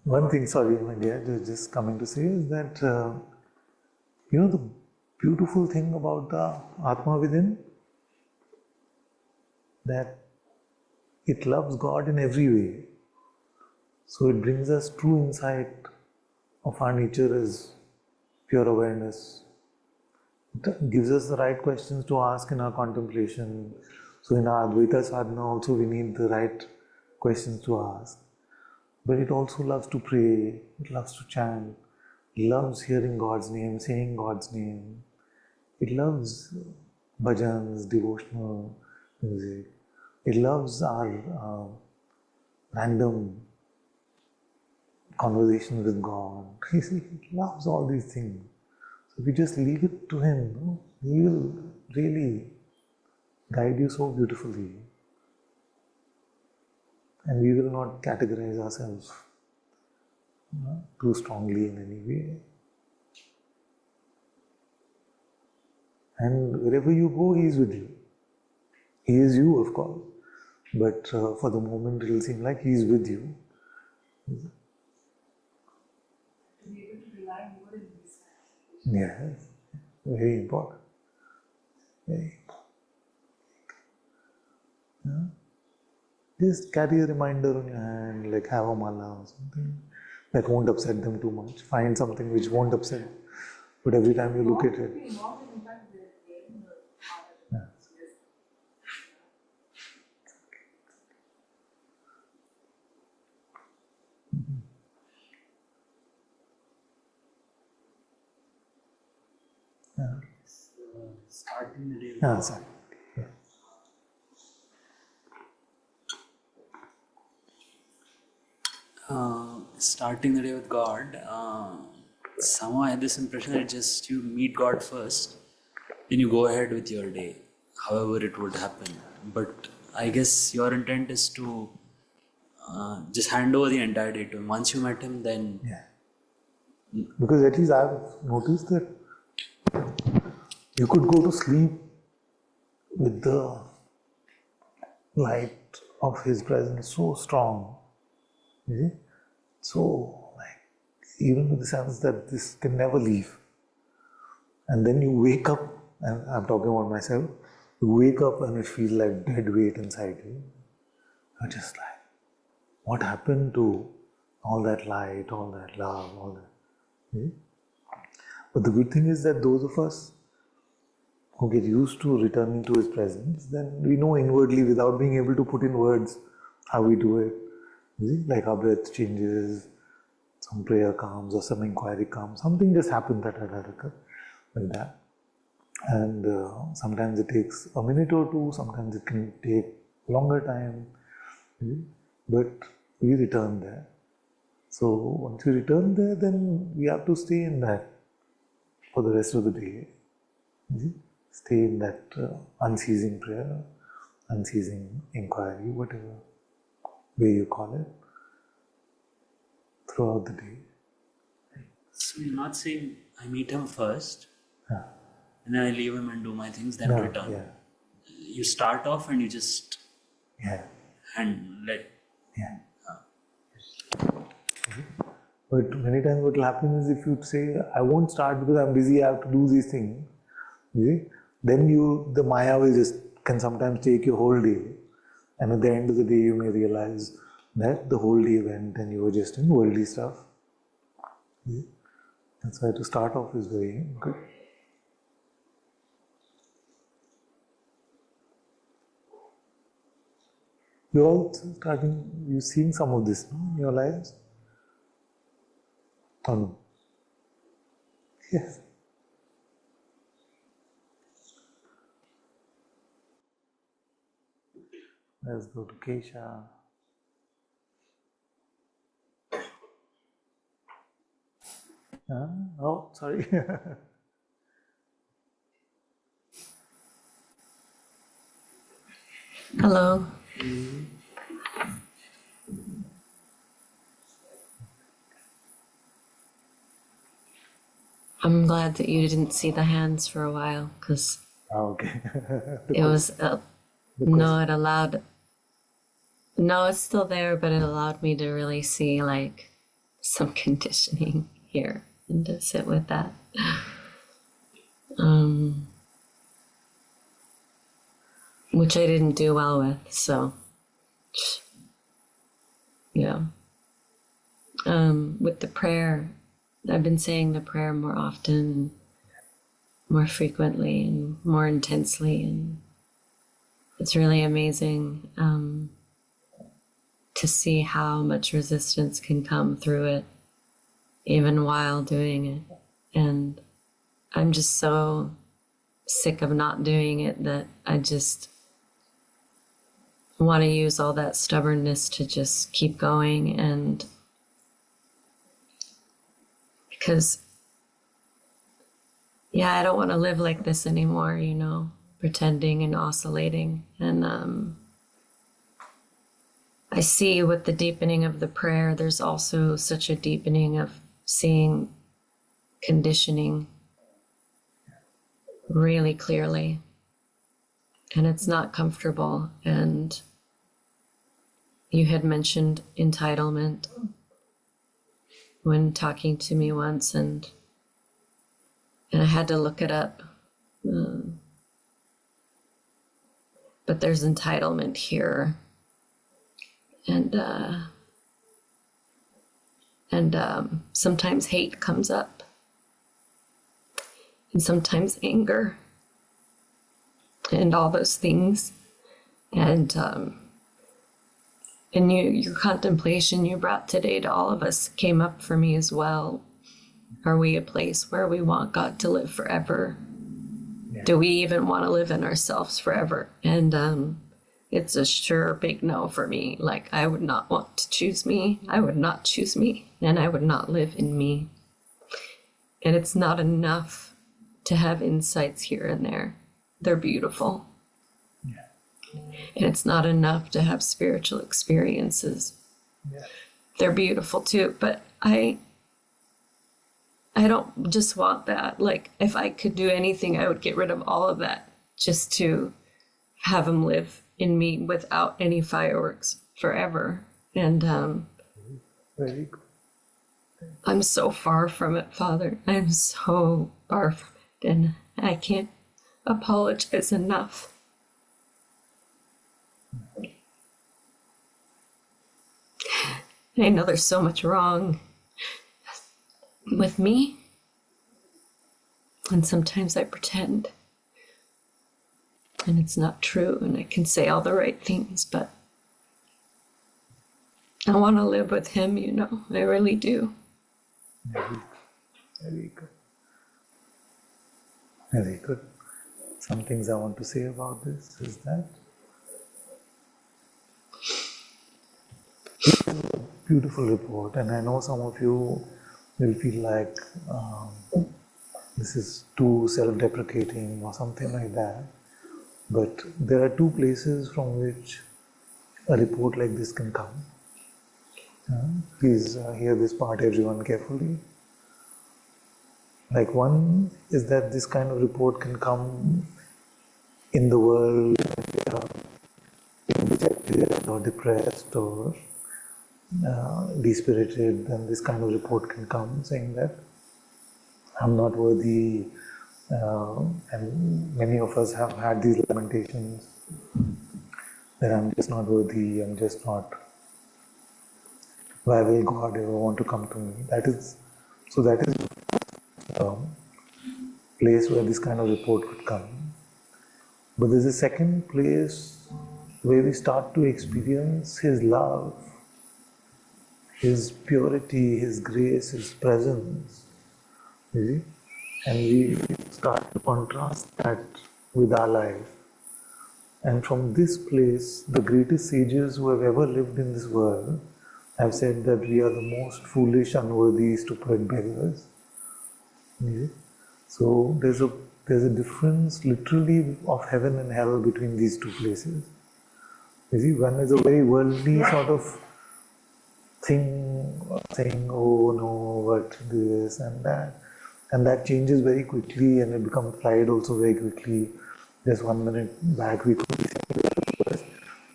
One thing, sorry, my dear, just coming to say is that, the beautiful thing about the Atma within, that it loves God in every way. So it brings us true insight of our nature as pure awareness. It gives us the right questions to ask in our contemplation. So in our Advaita sadhana also we need the right questions to ask. But it also loves to pray, it loves to chant, it loves hearing God's name, saying God's name. It loves bhajans, devotional music. It loves our random conversation with God. It loves all these things. So if you just leave it to Him, He will really guide you so beautifully. And we will not categorize ourselves too strongly in any way. And wherever you go, He is with you. He is you, of course. But for the moment, it will seem like He is with you. To be able to rely more in these times. Yes, very important. Very important. Just carry a reminder on your hand, like have a mala or something that won't upset them too much. Find something which won't upset, but every time you look at it. Starting the day with Yeah, sorry. starting the day with God, somehow I had this impression that just you meet God first, then you go ahead with your day, however it would happen. But I guess your intent is to just hand over the entire day to Him. Once you met Him, then Yeah. Because at least I've noticed that you could go to sleep with the light of His presence so strong. You see? So, even with the sense that this can never leave. And then you wake up, and I'm talking about myself, you wake up and it feels like dead weight inside you. You're just like, what happened to all that light, all that love, all that? See? But the good thing is that those of us who get used to returning to His presence, then we know inwardly without being able to put in words how we do it. You see? Like our breath changes, some prayer comes or some inquiry comes, something just happens like that. And sometimes it takes a minute or two, sometimes it can take longer time. But we return there. So once we return there, then we have to stay in that for the rest of the day. Stay in that unceasing prayer, unceasing inquiry, whatever way you call it, throughout the day. so you're not saying I meet Him first, Yeah. and then I leave Him and do my things, then No, return. yeah. You start off and you just Yeah. let. Yeah. But many times what will happen is if you say, I won't start because I'm busy, I have to do these things, then the Maya can sometimes take your whole day. And at the end of the day, you may realize that the whole day went and you were just in worldly stuff. That's why to start off is very good. You're all you're seeing some of this, no, in your lives? Oh no? Yes. Let's go to Kesha. Oh, sorry. Hello. I'm glad that you didn't see the hands for a while because Okay. it was not allowed No, it's still there, but it allowed me to really see like some conditioning here and to sit with that. Which I didn't do well with, so yeah. With the prayer, I've been saying the prayer more often, more frequently, and more intensely, and it's really amazing to see how much resistance can come through it, even while doing it. And I'm just so sick of not doing it that I just want to use all that stubbornness to just keep going. And because, yeah, I don't want to live like this anymore, you know, pretending and oscillating. And I see with the deepening of the prayer, there's also such a deepening of seeing conditioning really clearly. And it's not comfortable. And you had mentioned entitlement when talking to me once, and I had to look it up. But there's entitlement here. And sometimes hate comes up, and sometimes anger, and all those things. And your contemplation you brought today to all of us came up for me as well. Are we a place where we want God to live forever? Yeah. Do we even want to live in ourselves forever? And it's a sure big no for me. Like, I would not want to choose me. I would not choose me, and I would not live in me. And it's not enough to have insights here and there. They're beautiful. Yeah. And it's not enough to have spiritual experiences. Yeah. They're beautiful too, but I don't just want that. Like, if I could do anything, I would get rid of all of that just to have him live in me without any fireworks forever. And Very good. I'm so far from it, Father. I'm so far from it, and I can't apologize enough. I know there's so much wrong with me, and sometimes I pretend, and it's not true, and I can say all the right things, but I want to live with him, you know. I really do. Very good. Very good. Some things I want to say about this is that it's a beautiful report, and I know some of you will feel like this is too self-deprecating or something like that. But there are two places from which a report like this can come. Please hear this part, everyone, carefully. Like, one is that this kind of report can come in the world dejected or depressed or dispirited. Then this kind of report can come saying that I'm not worthy, and many of us have had these lamentations that I'm just not worthy, I'm just not, why will God ever want to come to me? That is a place where this kind of report could come. But there's a second place where we start to experience His love, His purity, His grace, His presence. You see? And we start to contrast that with our life. And from this place, the greatest sages who have ever lived in this world have said that we are the most foolish, unworthy, stupid beggars. You see? So there's a difference literally of heaven and hell between these two places. You see, one is a very worldly sort of thing, saying, oh no, what this and that. And that changes very quickly, and it becomes pride also very quickly. Just 1 minute back we could be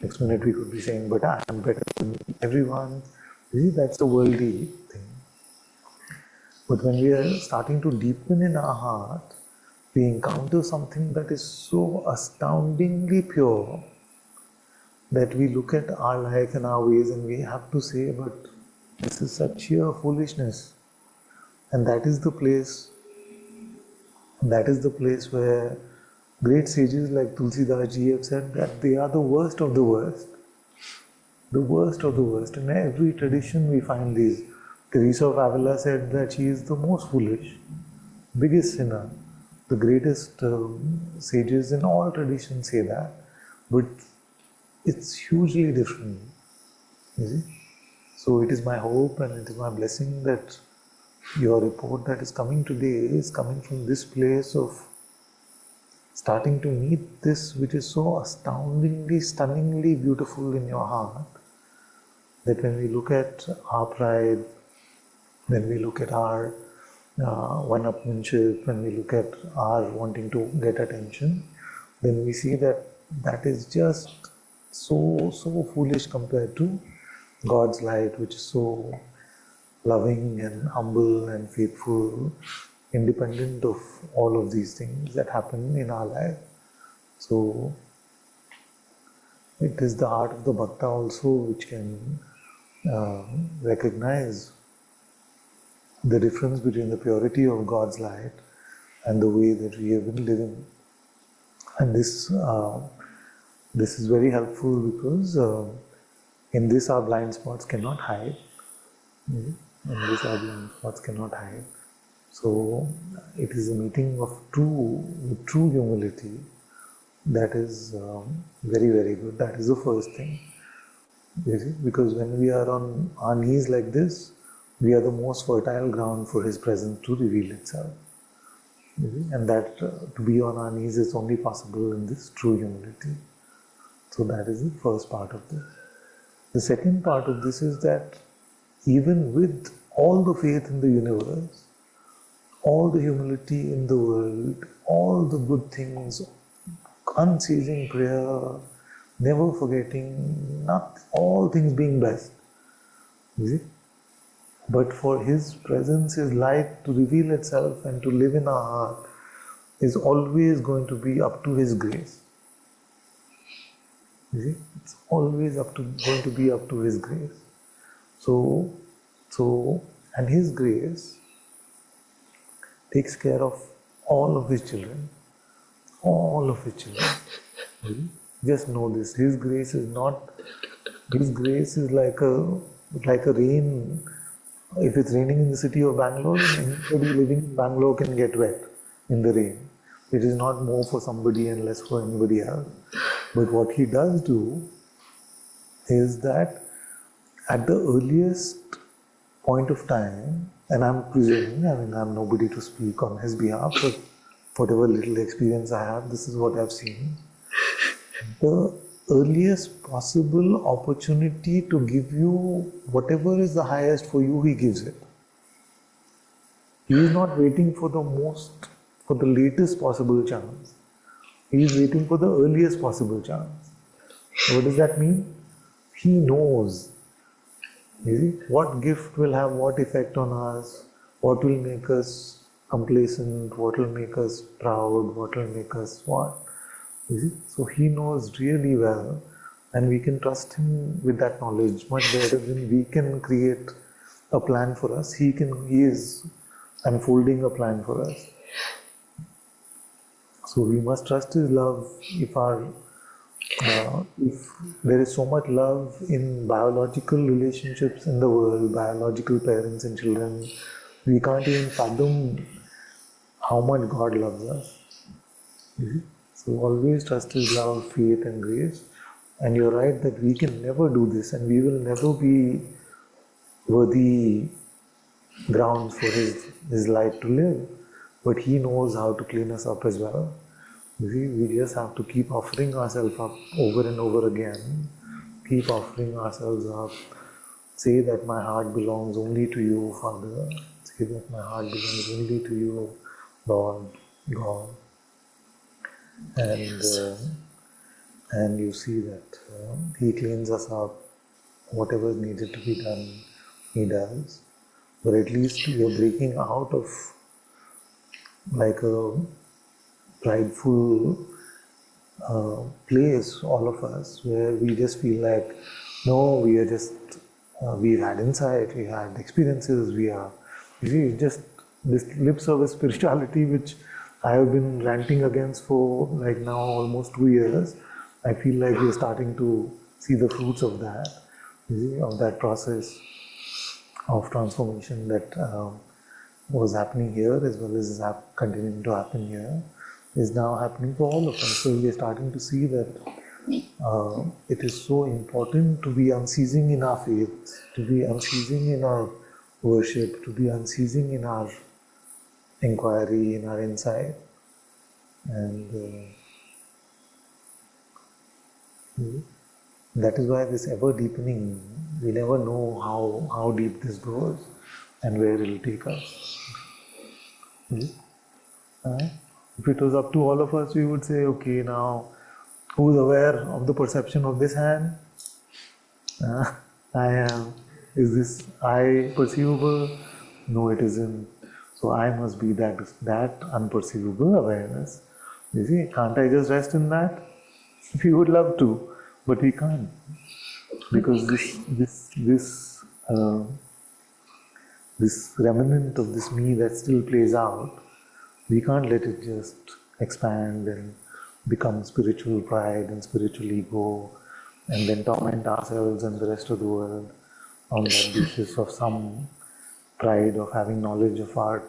next minute we could be saying, but I am better than everyone. You see, that's the worldly thing. But when we are starting to deepen in our heart, we encounter something that is so astoundingly pure that we look at our life and our ways and we have to say, but this is such sheer foolishness. And that is the place where great sages like Tulsidas ji have said that they are the worst of the worst. The worst of the worst. In every tradition we find these. Teresa of Avila said that she is the most foolish, biggest sinner. The greatest sages in all traditions say that. But it's hugely different. You see? So it is my hope and it is my blessing that your report that is coming today is coming from this place of starting to meet this which is so astoundingly, stunningly beautiful in your heart, that when we look at our pride, when we look at our one-upmanship, when we look at our wanting to get attention, then we see that that is just so foolish compared to God's light, which is so loving and humble and faithful, independent of all of these things that happen in our life. So it is the heart of the Bhakta also which can recognize the difference between the purity of God's light and the way that we have been living. And this is very helpful because in this our blind spots cannot hide. In this our blind spots cannot hide. So it is a meeting of true humility that is very, very good. That is the first thing. You see? Because when we are on our knees like this, we are the most fertile ground for His presence to reveal itself. You see? And that to be on our knees is only possible in this true humility. So that is the first part of this. The second part of this is that even with all the faith in the universe, all the humility in the world, all the good things, unceasing prayer, never forgetting, not all things being best. You see? But for His presence, His light to reveal itself and to live in our heart is always going to be up to His grace. You see? It's always going to be up to His grace. So, and His grace takes care of all of His children. All of His children. You see? Just know this. His grace is like a rain. If it's raining in the city of Bangalore, anybody living in Bangalore can get wet in the rain. It is not more for somebody and less for anybody else. But what He does do is that at the earliest point of time, and I'm presuming, I'm nobody to speak on His behalf, but whatever little experience I have, this is what I've seen. The earliest possible opportunity to give you whatever is the highest for you, He gives it. He is not waiting for the latest possible chance. He is waiting for the earliest possible chance. What does that mean? He knows. You see, what gift will have what effect on us, what will make us complacent, what will make us proud, what will make us what. You see? So He knows really well, and we can trust Him with that knowledge much better than we can create a plan for us. He is unfolding a plan for us. So we must trust His love. If there is so much love in biological relationships in the world, biological parents and children, we can't even fathom how much God loves us. You see? So always trust His love, faith and grace. And you're right that we can never do this and we will never be worthy grounds for His light to live. But He knows how to clean us up as well. You see, we just have to keep offering ourselves up over and over again. Keep offering ourselves up. Say that my heart belongs only to You, Father. Say that my heart belongs only to You, Lord, God. and you see that He cleans us up, whatever is needed to be done, He does. But at least we are breaking out of like a prideful place, all of us, where we just feel like, no, we are just, we've had insight, we had experiences, we just this lip service spirituality, which I have been ranting against for like now almost 2 years. I feel like we're starting to see the fruits of that, of that process of transformation that was happening here as well as is continuing to happen here, is now happening for all of us. So we are starting to see that it is so important to be unceasing in our faith, to be unceasing in our worship, to be unceasing in our inquiry, in our insight. And that is why this ever deepening, we never know how deep this goes and where it will take us. If it was up to all of us, we would say, okay, now who's aware of the perception of this hand? I am. Is this I perceivable? No, it isn't. So I must be that unperceivable awareness. You see, can't I just rest in that? We would love to, but we can't, because this remnant of this me that still plays out, we can't let it just expand and become spiritual pride and spiritual ego, and then torment ourselves and the rest of the world on that basis of some pride of having knowledge of our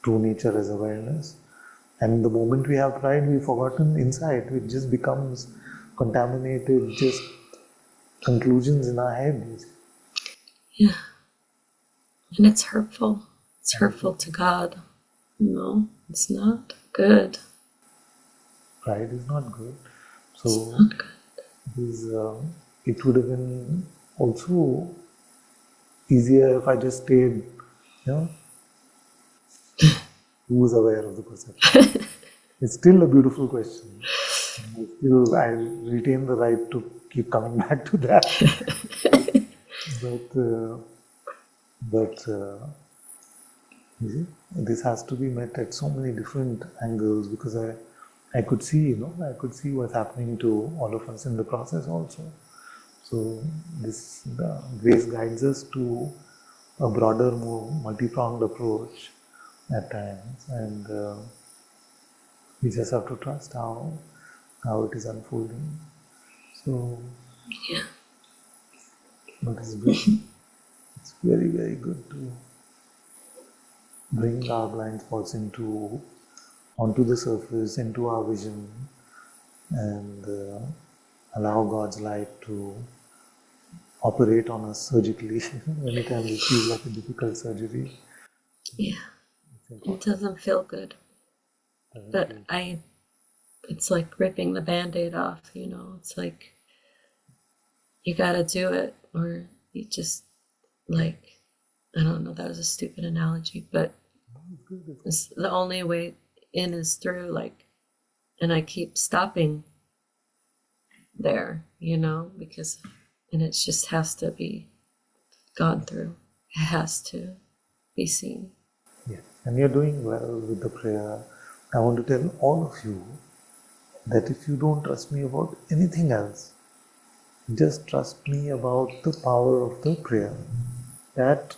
true nature as awareness. And the moment we have pride, we've forgotten insight, which just becomes contaminated, just conclusions in our head. Yeah. And it's hurtful. It's hurtful to God. No, it's not good. Pride is not good. So It's not good. it would have been also easier if I just stayed, who is aware of the perception? It's still a beautiful question. I retain the right to keep coming back to that. but you see, this has to be met at so many different angles, because I could see, I could see what's happening to all of us in the process also. So this grace guides us to a broader, more multi-pronged approach at times, and we just have to trust how it is unfolding. So, Yeah. but it's good. It's very, very good to bring our blind spots onto the surface, into our vision, and allow God's light to operate on us surgically anytime we feel like a difficult surgery. Yeah. It doesn't feel good. But it's like ripping the Band-Aid off, It's like you gotta do it, or you just I don't know, that was a stupid analogy, but it's the only way in is through, and I keep stopping there, because, and it just has to be gone through. It has to be seen. Yes, and you're doing well with the prayer. I want to tell all of you that if you don't trust me about anything else, just trust me about the power of the prayer. That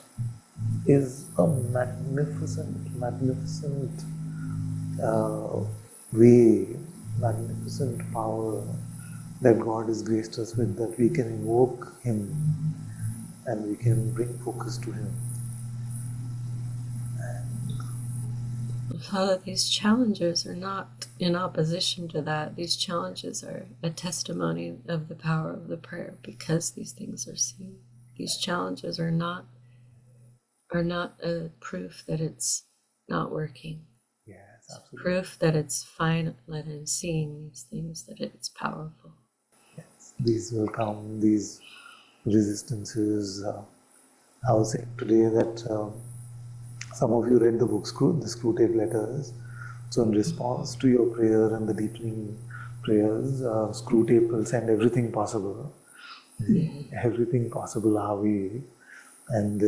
is a magnificent way, magnificent power that God has graced us with, that we can invoke Him and we can bring focus to Him. All of these challenges are not in opposition to that. These challenges are a testimony of the power of the prayer, because these things are seen. These challenges are not a proof that it's not working. Yes, absolutely. Proof that it's fine, that I'm seeing these things, that it's powerful. Yes, these will come, these resistances. I was saying today that some of you read the book, the Screwtape Letters. So in response to your prayer and the deepening prayers, screw tape will send everything possible. Everything possible our way. And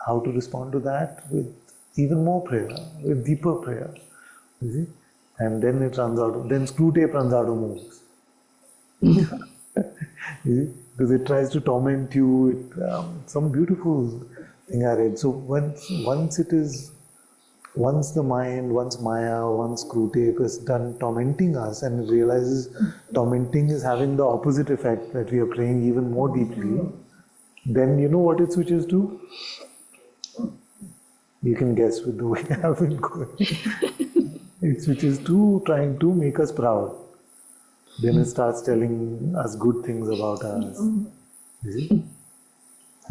how to respond to that? With even more prayer, with deeper prayer. You see? And then it runs out, then screw tape runs out of moves. You see? Because it tries to torment you. Some beautiful thing I read. So once the mind, once Maya, once screw tape is done tormenting us and it realizes tormenting is having the opposite effect, that we are praying even more deeply, then you know what it switches to? You can guess with the way I've been going. It switches to trying to make us proud. Then it starts telling us good things about us. You see?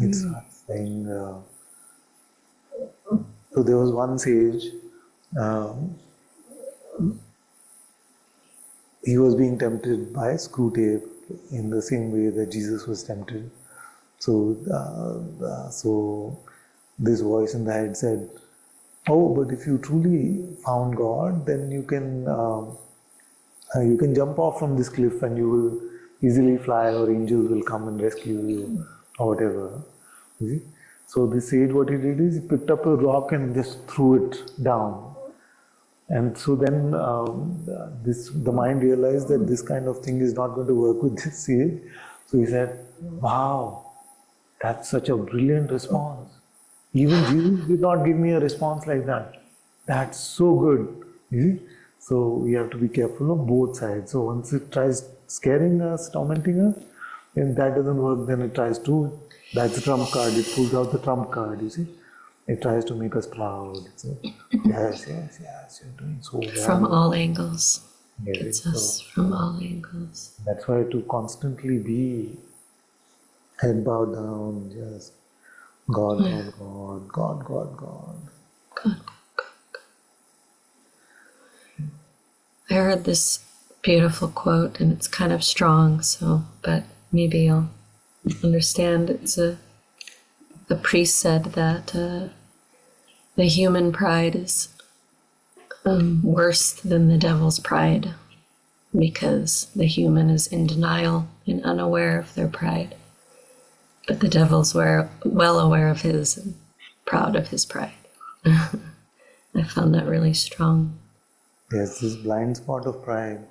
It starts saying, so there was one sage, he was being tempted by screw tape in the same way that Jesus was tempted. So this voice in the head said, "Oh, but if you truly found God, then you can jump off from this cliff and you will easily fly, or angels will come and rescue you, or whatever." You see? So this sage, what he did is he picked up a rock and just threw it down. And so then the mind realized that this kind of thing is not going to work with this sage. So he said, "Wow, that's such a brilliant response. Even Jesus did not give me a response like that. That's so good." You see? So we have to be careful of both sides. So once it tries scaring us, tormenting us, and that doesn't work, then it tries to, that's the trump card, it pulls out the trump card, you see. It tries to make us proud. So, yes, you're doing so well. From all angles. Yes, Gets so us from all angles. that's why to constantly be head bowed down, just God, God, God, God, God, God. God. I heard this beautiful quote, and it's kind of strong, but maybe you'll understand. The priest said that the human pride is worse than the devil's pride, because the human is in denial and unaware of their pride, but the devil's well aware of his and proud of his pride. I found that really strong. There's this blind spot of pride.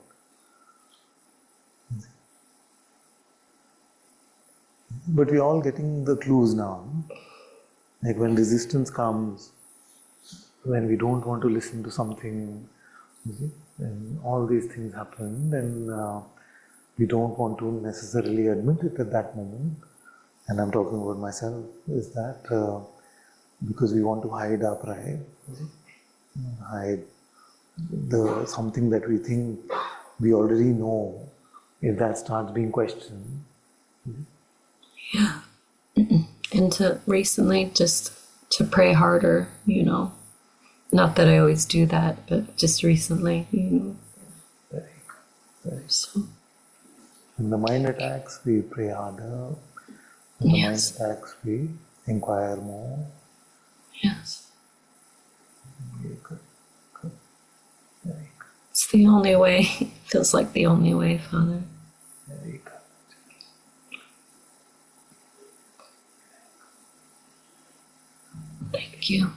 But we're all getting the clues now. Like when resistance comes, when we don't want to listen to something, you see, when all these things happen, then we don't want to necessarily admit it at that moment. And I'm talking about myself, is that because we want to hide our pride, you see, hide something that we think we already know, if that starts being questioned. Yeah. And to recently just to pray harder, Not that I always do that, but just recently, Very good. So, When the mind attacks, we pray harder. When the mind attacks, we inquire more. yes. Very good. Good. Very good. It's the only way. It feels like the only way, Father. Very good. Thank you.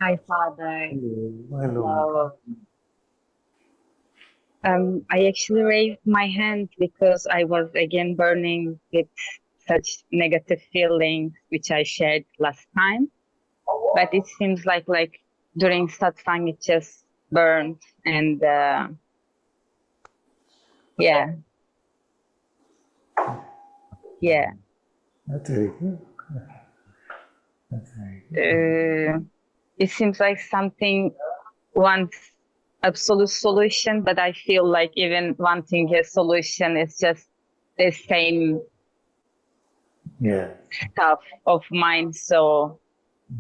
Hi, Father. Hello. I actually raised my hand because I was again burning with such negative feelings, which I shared last time. But it seems like during satsang, it just burned, and yeah. That's very good. That's very good. It seems like something wants absolute solution, but I feel like even wanting a solution is just the same stuff of mine. So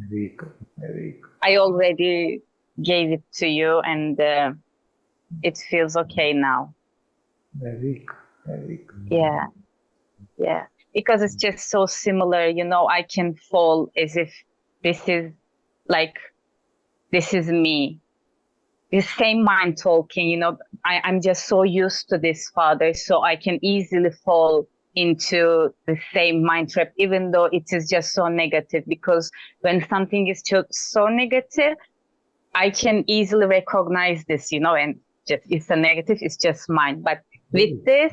Very good. Very good. I already gave it to you, and it feels okay now. Very good. Very good. Yeah. Because it's just so similar, I can fall as if this is me. the same mind talking, you know, I'm just so used to this, Father, so I can easily fall into the same mind trap, even though it is just so negative, because when something is just so negative, I can easily recognize this, you know, and just it's a negative, it's just mine. But with this,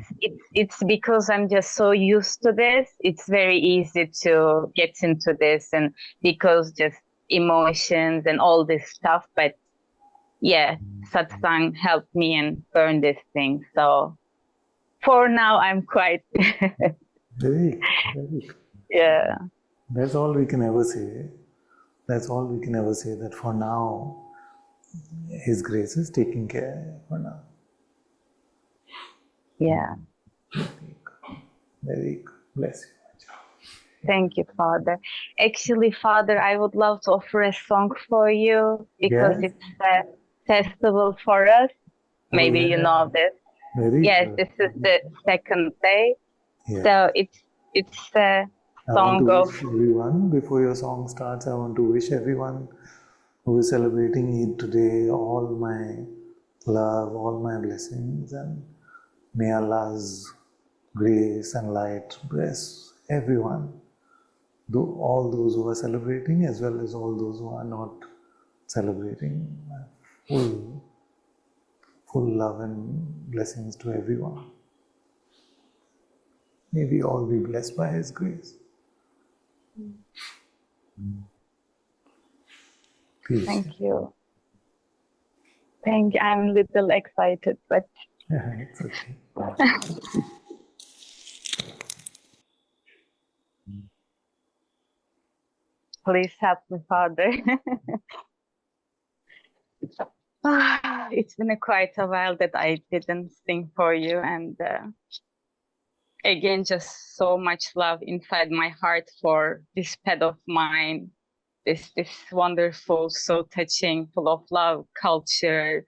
it's because I'm just so used to this, it's very easy to get into this, and because just emotions and all this stuff. But yeah, satsang helped me and burn this thing. So for now, I'm quite, Very, yeah. that's all we can ever say. That's all we can ever say, that for now, His grace is taking care for now. Yeah. Very good. Bless you. Thank you, Father. Actually, Father, I would love to offer a song for you because Yes. it's a festival for us. Maybe you yeah. know this. Very Yes, good. this is the second day. Yeah. So it's a I want song to of, wish everyone, before your song starts, I want to wish everyone who is celebrating Eid today all my love, all my blessings, and may Allah's grace and light bless everyone, all those who are celebrating as well as all those who are not celebrating. Full love and blessings to everyone. May we all be blessed by His grace. Peace. thank you. I'm a little excited, but It's okay. please help me, Father. It's been quite a while that I didn't sing for you, and again, just so much love inside my heart for this pet of mine, this wonderful, so touching, full of love culture,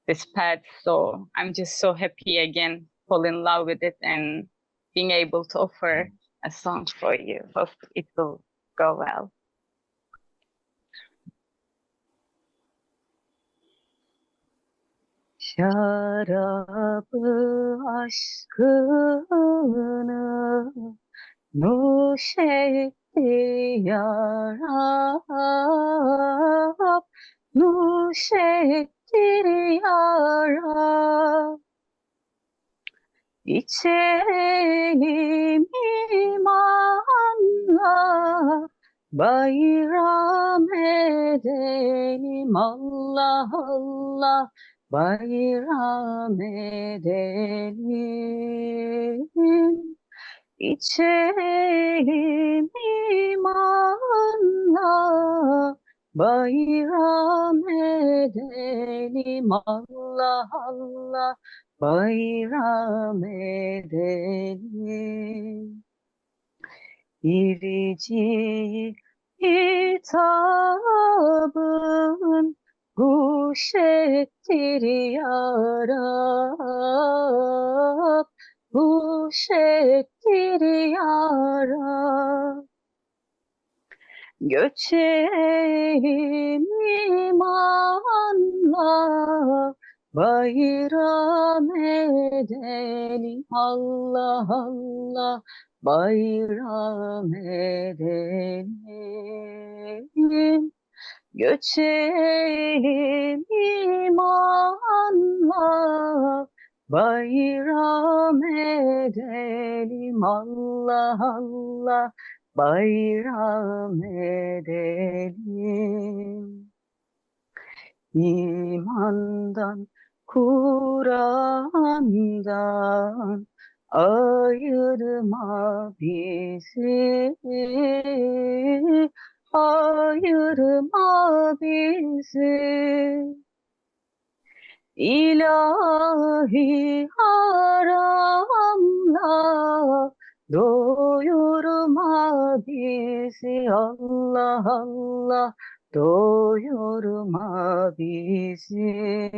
this pet. So I'm just so happy again, fall in love with it and being able to offer a song for you. Hope it will go well. Şarabı aşkını nuş etti yarab, nuş etti yarab. İçelim imanla, bayram edelim Allah Allah, bayram edelim. İçelim imanla, bayram edelim Allah Allah, bayram edelim. İrici hitabın huş ettir ya Rab, huş ettir ya Rab. Göçelim imanla, bayram edelim Allah Allah, bayram edelim. Göçelim imanla, bayram edelim Allah Allah, bayram edelim. İmandan, Kur'an'dan ayırma bizi, ayırma bizi. İlahi haramla doyurma bizi Allah Allah, doyurma bizi.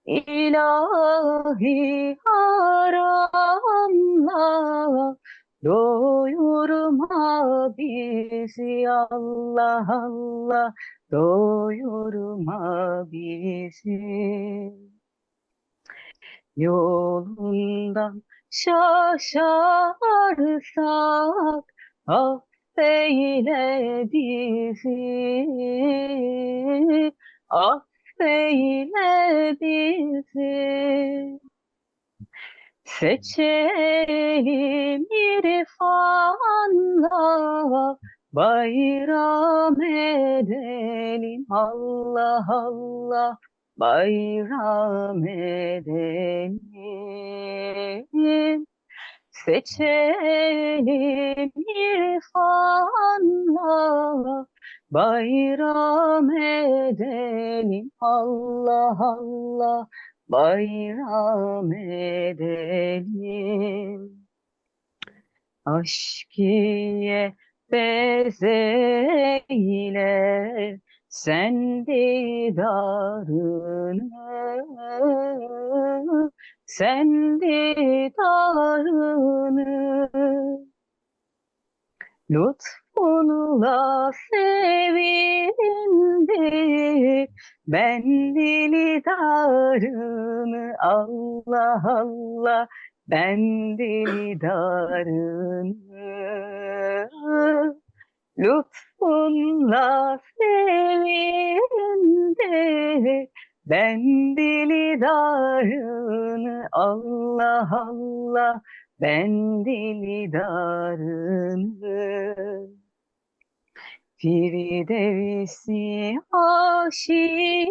İlahi haramla Doyurma bizi Allah Allah, doyurma bizi. Yolundan şaşarsak affeyle bizi, affeyle bizi. Seçelim irfanla, bayram edelim Allah Allah, bayram edelim. Seçelim irfanla, bayram edelim Allah Allah, bayram edelim. Aşk ile bezeyle sen didarını, sen didarını. Lütfunla sevindi ben dilidarını Allah Allah, ben dilidarını. Lütfunla sevindi ben dilidarını Allah Allah, ben dilidarını. Firdevsi aşiyan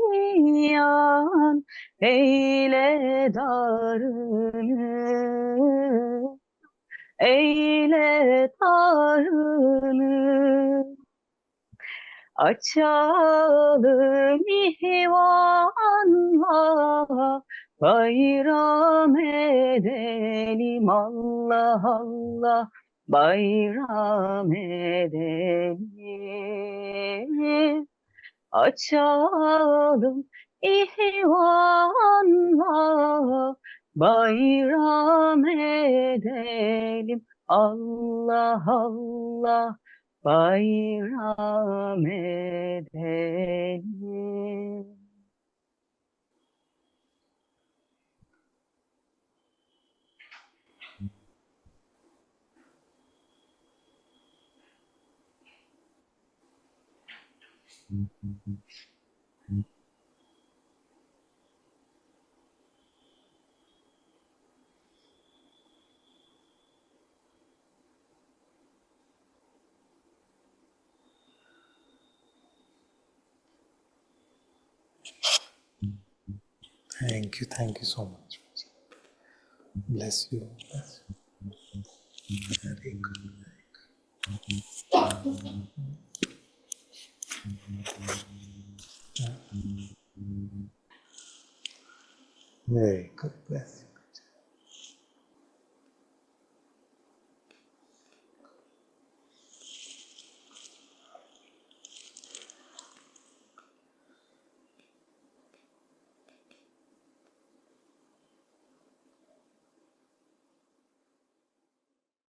eyle darını, eyle darını. Açalım ihvanla, bayram edelim Allah Allah, bayram edelim. Açalım ihvanla, bayram edelim Allah Allah, bayram edelim. Thank you so much. Bless you. Bless you. Very good. Very good.